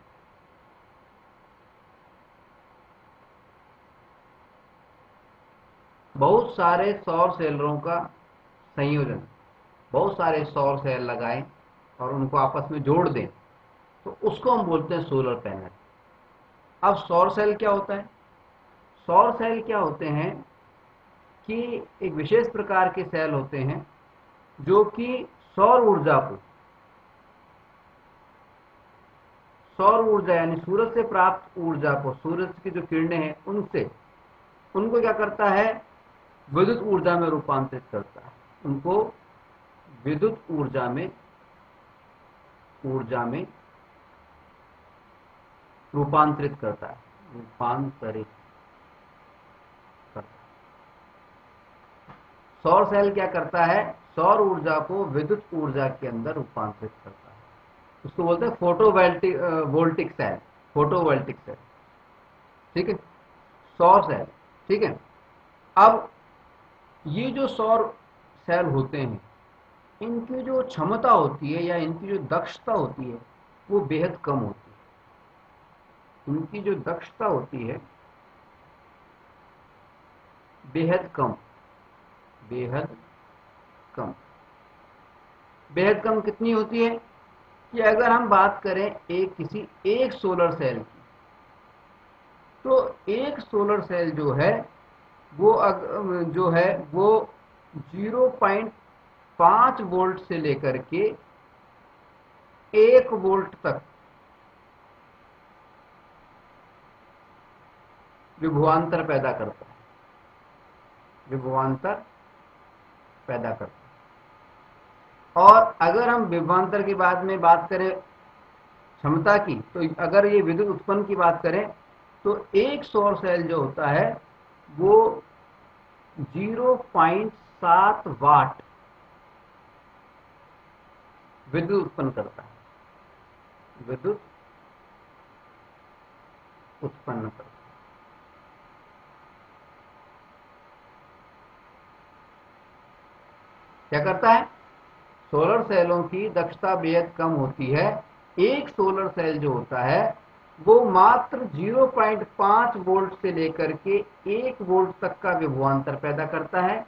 बहुत सारे सौर सेलों का संयोजन, बहुत सारे सौर सेल लगाएं और उनको आपस में जोड़ दें तो उसको हम बोलते हैं सोलर पैनल। अब सौर सेल क्या होता है, सौर सेल क्या होते हैं कि एक विशेष प्रकार के सेल होते हैं जो कि सौर ऊर्जा यानी सूरज से प्राप्त ऊर्जा को, सूरज की जो किरणें हैं उनसे, उनको क्या करता है, विद्युत ऊर्जा में रूपांतरित करता है। उनको विद्युत ऊर्जा में रूपांतरित करता है, रूपांतरित करता है। सौर सेल क्या करता है, सौर ऊर्जा को विद्युत ऊर्जा के अंदर रूपांतरित करता है। उसको बोलते हैं वोल्टिक सेल, फोटोवोल्टिक सेल। ठीक है, सौर सेल। ठीक है, अब ये जो सौर सेल होते हैं इनकी जो क्षमता होती है या इनकी जो दक्षता होती है वो बेहद कम होती है। इनकी जो दक्षता होती है बेहद कम, बेहद कम, बेहद कम कितनी होती है कि अगर हम बात करें किसी एक सोलर सेल की, तो एक सोलर सेल जो है वो जो है वो 0.5 वोल्ट से लेकर के 1 वोल्ट तक विभवांतर पैदा करता है, विभवांतर पैदा करता है। और अगर हम विभवांतर की बात करें क्षमता की, तो अगर ये विद्युत उत्पन्न की बात करें तो एक सौर सेल जो होता है वो 0.7 वाट विद्युत उत्पन्न करता है, विद्युत उत्पन्न करता है। क्या करता है, सोलर सेलों की दक्षता बेहद कम होती है। एक सोलर सेल जो होता है वो मात्र 0.5 वोल्ट से लेकर के 1 वोल्ट तक का विभवांतर पैदा करता है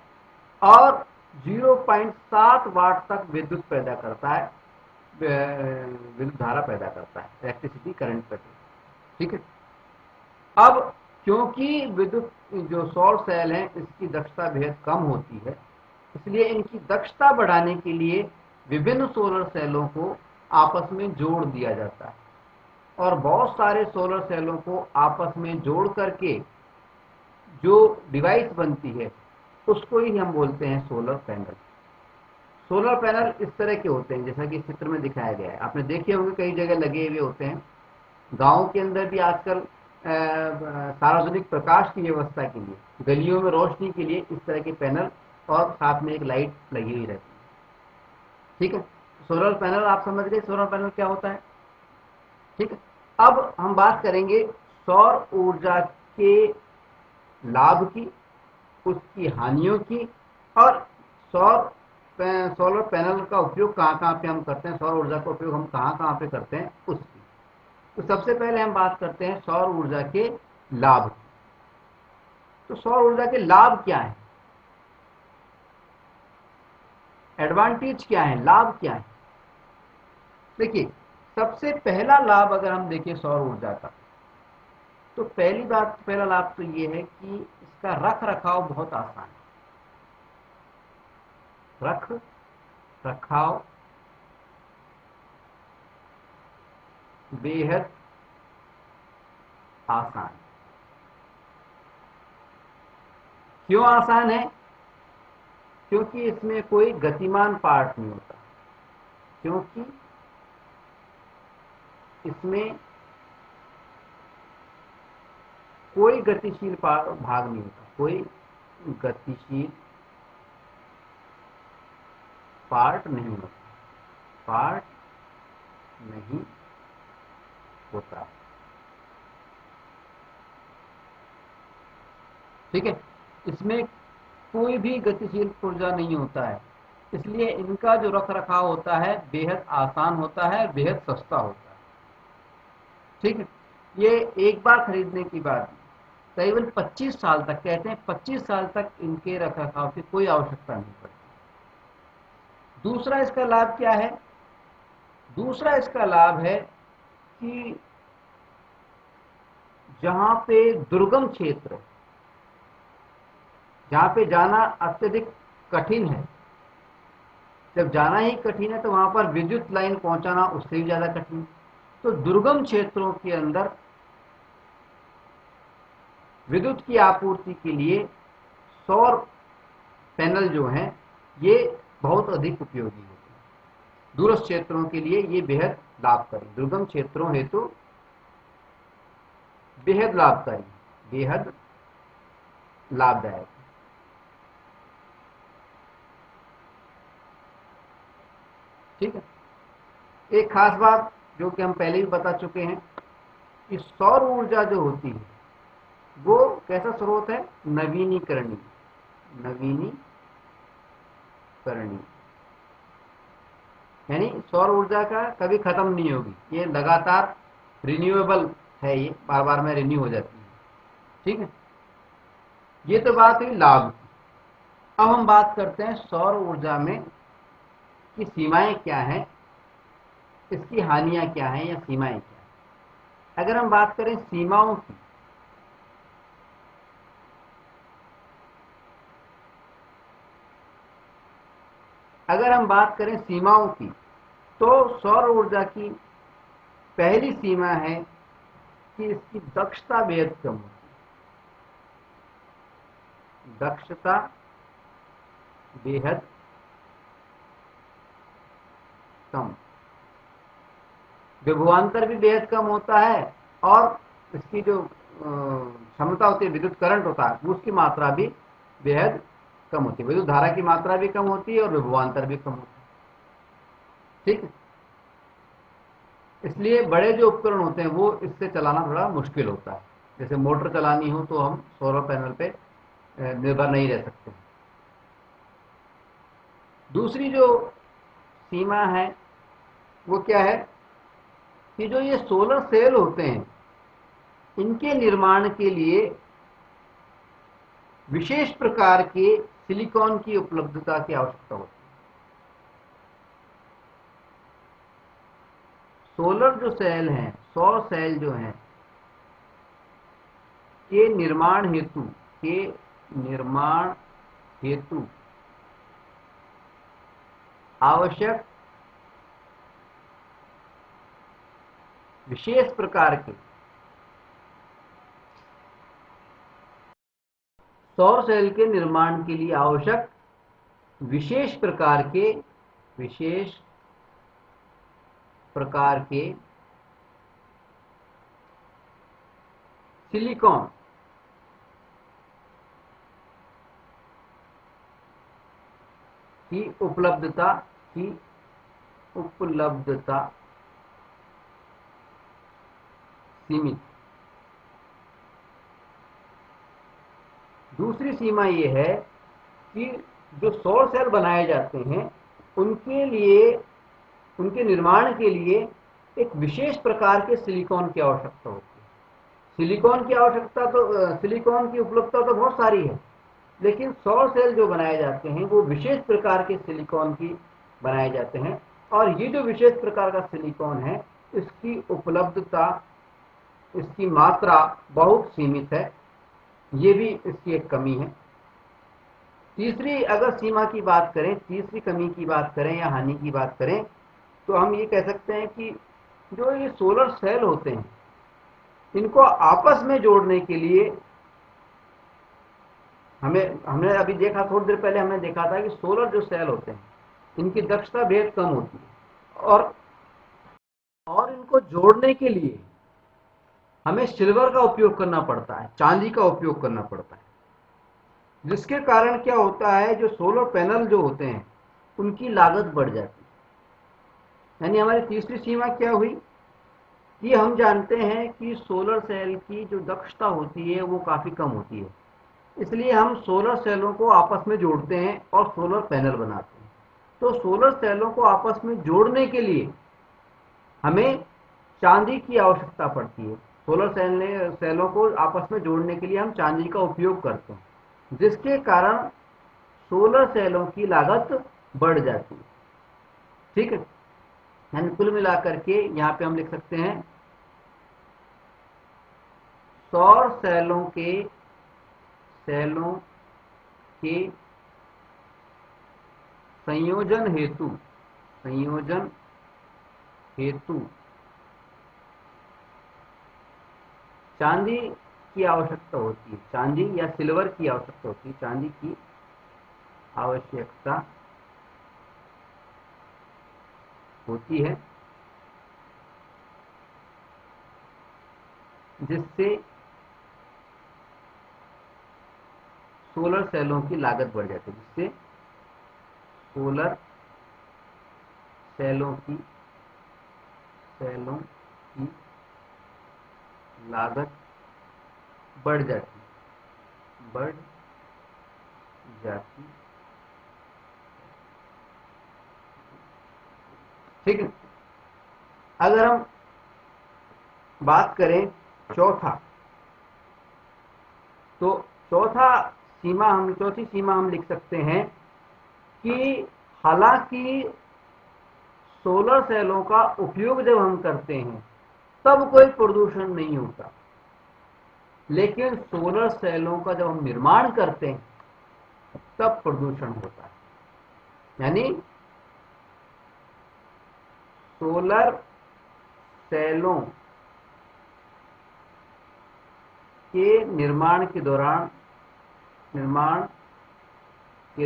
और 0.7 वाट तक विद्युत पैदा करता है, विद्युत धारा पैदा करता है, इलेक्ट्रिसिटी करंट पैदा। ठीक है, अब क्योंकि विद्युत जो सौर सेल हैं इसकी दक्षता बेहद कम होती है, इसलिए इनकी दक्षता बढ़ाने के लिए विभिन्न सोलर सेलों को आपस में जोड़ दिया जाता है और बहुत सारे सोलर सेलों को आपस में जोड़ करके जो डिवाइस बनती है उसको ही हम बोलते हैं सोलर पैनल। सोलर पैनल इस तरह के होते हैं जैसा कि इस चित्र में दिखाया गया है, आपने देखे होंगे कई जगह लगे हुए होते हैं। गांव के अंदर भी आजकल सार्वजनिक प्रकाश की व्यवस्था के लिए, गलियों में रोशनी के लिए इस तरह के पैनल और साथ में एक लाइट लगी हुई रहती है। ठीक है, सोलर पैनल आप समझ गए सोलर पैनल क्या होता है। ठीक है, अब हम बात करेंगे सौर ऊर्जा के लाभ की, उसकी हानियों की, और सोलर पैनल का उपयोग कहाँ कहाँ पे हम करते हैं, सौर ऊर्जा का उपयोग हम कहाँ कहाँ पे करते हैं उसकी। तो सबसे पहले हम बात करते हैं सौर ऊर्जा के लाभ की। तो सौर ऊर्जा के लाभ क्या है, एडवांटेज क्या है, लाभ क्या है। देखिए, सबसे पहला लाभ अगर हम देखें सौर ऊर्जा का, तो पहला लाभ तो ये है कि इसका रख रखाव बहुत आसान है। रख रखाव बेहद आसान। क्यों आसान है? क्योंकि इसमें कोई गतिमान पार्ट नहीं होता, क्योंकि इसमें कोई गतिशील भाग नहीं होता, कोई गतिशील पार्ट नहीं होता। ठीक है, इसमें कोई भी गतिशील ऊर्जा नहीं होता है, इसलिए इनका जो रख रखाव होता है बेहद आसान होता है, बेहद सस्ता होता है। ठीक है, ये एक बार खरीदने के बाद करीबन 25 साल तक, कहते हैं 25 साल तक इनके रख रखाव की कोई आवश्यकता नहीं पड़ती। दूसरा इसका लाभ क्या है? दूसरा इसका लाभ है कि जहां पे दुर्गम क्षेत्र, जहां पे जाना अत्यधिक कठिन है, जब जाना ही कठिन है तो वहां पर विद्युत लाइन पहुंचाना उससे भी ज्यादा कठिन है। तो दुर्गम क्षेत्रों के अंदर विद्युत की आपूर्ति के लिए सौर पैनल जो हैं ये बहुत अधिक उपयोगी होते हैं। दूरस्थ क्षेत्रों के लिए ये बेहद लाभकारी, दुर्गम क्षेत्रों हेतु बेहद लाभकारी, बेहद लाभदायक। ठीक है, एक खास बात जो कि हम पहले भी बता चुके हैं कि सौर ऊर्जा जो होती है वो कैसा स्रोत है? नवीनीकरणीय। यानी सौर ऊर्जा का कभी खत्म नहीं होगी, ये लगातार रिन्यूएबल है, ये बार बार में रिन्यू हो जाती है। ठीक है, ये तो बात हुई लाभ की। अब हम बात करते हैं सौर ऊर्जा में की सीमाएं क्या हैं, इसकी हानियां क्या हैं या सीमाएं क्या हैं। अगर हम बात करें सीमाओं की, तो सौर ऊर्जा की पहली सीमा है कि इसकी दक्षता बेहद कम होती है। दक्षता बेहद कम, विभवांतर भी बेहद कम होता है और इसकी जो क्षमता होती है, विद्युत करंट होता है, उसकी मात्रा भी बेहद कम होती है। विद्युत धारा की मात्रा भी कम होती है और विभवांतर भी कम होता है। ठीक है, इसलिए बड़े जो उपकरण होते हैं वो इससे चलाना थोड़ा मुश्किल होता है। जैसे मोटर चलानी हो तो हम सोलर पैनल पे निर्भर नहीं रह सकते। दूसरी जो सीमा है वो क्या है कि जो ये सोलर सेल होते हैं इनके निर्माण के लिए विशेष प्रकार के सिलिकॉन की उपलब्धता की आवश्यकता होती है। सोलर जो सेल हैं, सौर सेल जो हैं, के निर्माण हेतु आवश्यक विशेष प्रकार के सौर सेल के निर्माण के लिए आवश्यक विशेष प्रकार के सिलिकॉन की उपलब्धता सीमित। दूसरी सीमा ये है कि जो सौर सेल बनाए जाते हैं उनके लिए, उनके निर्माण के लिए एक विशेष प्रकार के सिलिकॉन की आवश्यकता होती है। सिलिकॉन की उपलब्धता तो बहुत सारी है, लेकिन सौर सेल जो बनाए जाते हैं वो विशेष प्रकार के सिलिकॉन की बनाए जाते हैं। और ये जो विशेष प्रकार का सिलिकॉन है इसकी उपलब्धता, इसकी मात्रा बहुत सीमित है। ये भी इसकी एक कमी है। तीसरी अगर सीमा की बात करें, तीसरी कमी की बात करें या हानि की बात करें, तो हम ये कह सकते हैं कि जो ये सोलर सेल होते हैं, इनको आपस में जोड़ने के लिए हमने अभी देखा, थोड़ी देर पहले हमने देखा था कि सोलर जो सेल होते हैं, इनकी दक्षता बेहद कम होती है, और इनको जोड़ने के लिए हमें सिल्वर का उपयोग करना पड़ता है, चांदी का उपयोग करना पड़ता है, जिसके कारण क्या होता है, जो सोलर पैनल जो होते हैं उनकी लागत बढ़ जाती है। यानी हमारी तीसरी सीमा क्या हुई कि हम जानते हैं कि सोलर सेल की जो दक्षता होती है वो काफ़ी कम होती है, इसलिए हम सोलर सेलों को आपस में जोड़ते हैं और सोलर पैनल बनाते हैं। तो सोलर सेलों को आपस में जोड़ने के लिए हमें चांदी की आवश्यकता पड़ती है। सोलर सेलों को आपस में जोड़ने के लिए हम चांदी का उपयोग करते हैं, जिसके कारण सोलर सेलों की लागत बढ़ जाती है। ठीक है, यानी कुल मिलाकर के यहाँ पे हम लिख सकते हैं, सौर सेलों के संयोजन हेतु चांदी की आवश्यकता होती है, चांदी या सिल्वर की आवश्यकता होती है, चांदी की आवश्यकता होती है, जिससे सोलर सेलों की लागत बढ़ जाती है, जिससे सोलर सेलों की लागत बढ़ जाती। ठीक है, अगर हम बात करें चौथा, तो चौथी सीमा हम लिख सकते हैं कि हालांकि सोलर सेलों का उपयोग जब हम करते हैं तब कोई प्रदूषण नहीं होता, लेकिन सोलर सेलों का जब हम निर्माण करते हैं तब प्रदूषण होता है। यानी सोलर सेलों के निर्माण के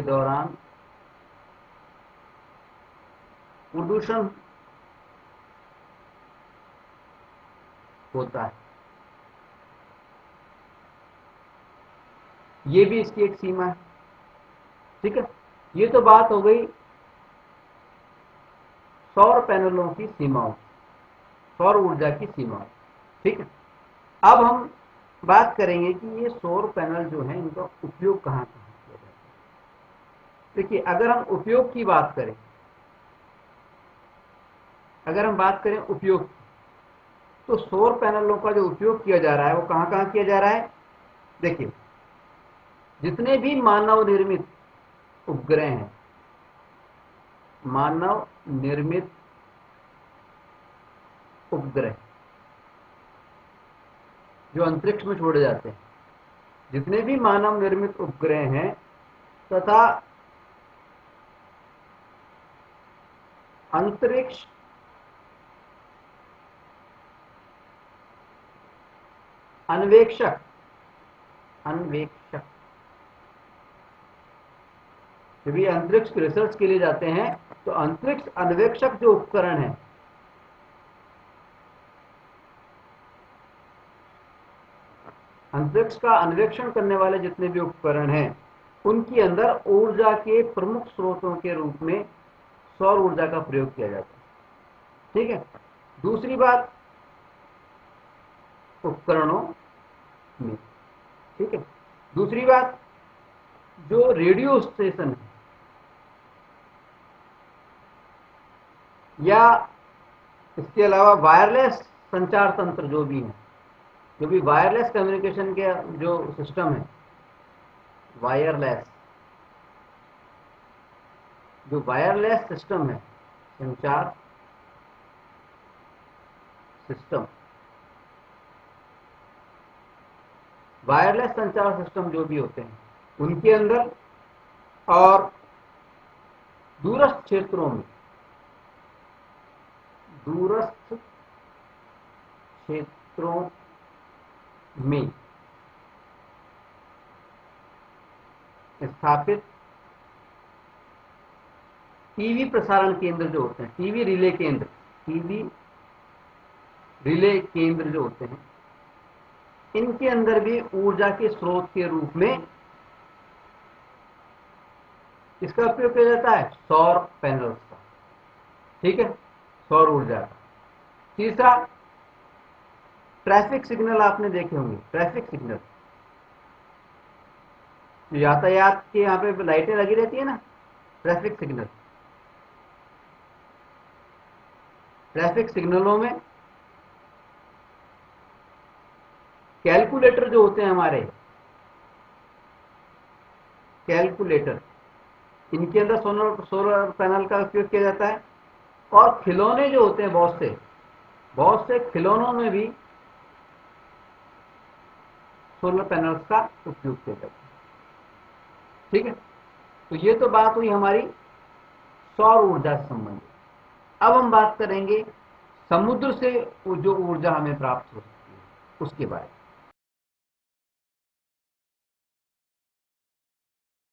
दौरान प्रदूषण होता है। ये भी इसकी एक सीमा है। ठीक है, ये तो बात हो गई सौर पैनलों की सीमाओं, सौर ऊर्जा की सीमाओं। ठीक है, अब हम बात करेंगे कि ये सौर पैनल जो है इनका उपयोग कहाँ कहाँ किया जाता है। देखिए, अगर हम उपयोग की बात करें, उपयोग, तो सौर पैनलों का जो उपयोग किया जा रहा है वो कहाँ कहाँ किया जा रहा है। देखिए, जितने भी मानव निर्मित उपग्रह हैं, मानव निर्मित उपग्रह जो अंतरिक्ष में छोड़े जाते हैं, जितने भी मानव निर्मित उपग्रह हैं तथा अंतरिक्ष अन्वेषक जब ये अंतरिक्ष की रिसर्च के लिए जाते हैं तो अंतरिक्ष अन्वेषक जो उपकरण है, अंतरिक्ष का अन्वेषण करने वाले जितने भी उपकरण हैं, उनके अंदर ऊर्जा के प्रमुख स्रोतों के रूप में सौर ऊर्जा का प्रयोग किया जाता है। ठीक है, दूसरी बात, उपकरणों में, ठीक है, दूसरी बात, जो रेडियो स्टेशन है या इसके अलावा वायरलेस संचार तंत्र जो भी वायरलेस कम्युनिकेशन के जो सिस्टम है, वायरलेस सिस्टम है संचार सिस्टम, वायरलेस संचार सिस्टम जो भी होते हैं उनके अंदर और दूरस्थ क्षेत्रों में, दूरस्थ क्षेत्रों में स्थापित टीवी प्रसारण केंद्र जो होते हैं, टीवी रिले केंद्र जो होते हैं, इनके अंदर भी ऊर्जा के स्रोत के रूप में इसका उपयोग किया जाता है, सौर पैनल्स का। ठीक है, सौर ऊर्जा का। तीसरा, ट्रैफिक सिग्नल आपने देखे होंगे, ट्रैफिक सिग्नल, यातायात के यहाँ पे लाइटें लगी रहती है ना, ट्रैफिक सिग्नल, ट्रैफिक सिग्नलों में कैलकुलेटर जो होते हैं हमारे, कैलकुलेटर, इनके अंदर सोलर पैनल का उपयोग किया जाता है। और खिलौने जो होते हैं, बहुत से खिलौनों में भी सोलर पैनल्स का उपयोग किया जाता है। ठीक है, तो ये तो बात हुई हमारी सौर ऊर्जा से संबंधित। अब हम बात करेंगे समुद्र से जो ऊर्जा हमें प्राप्त हो सकती है उसके बारे में।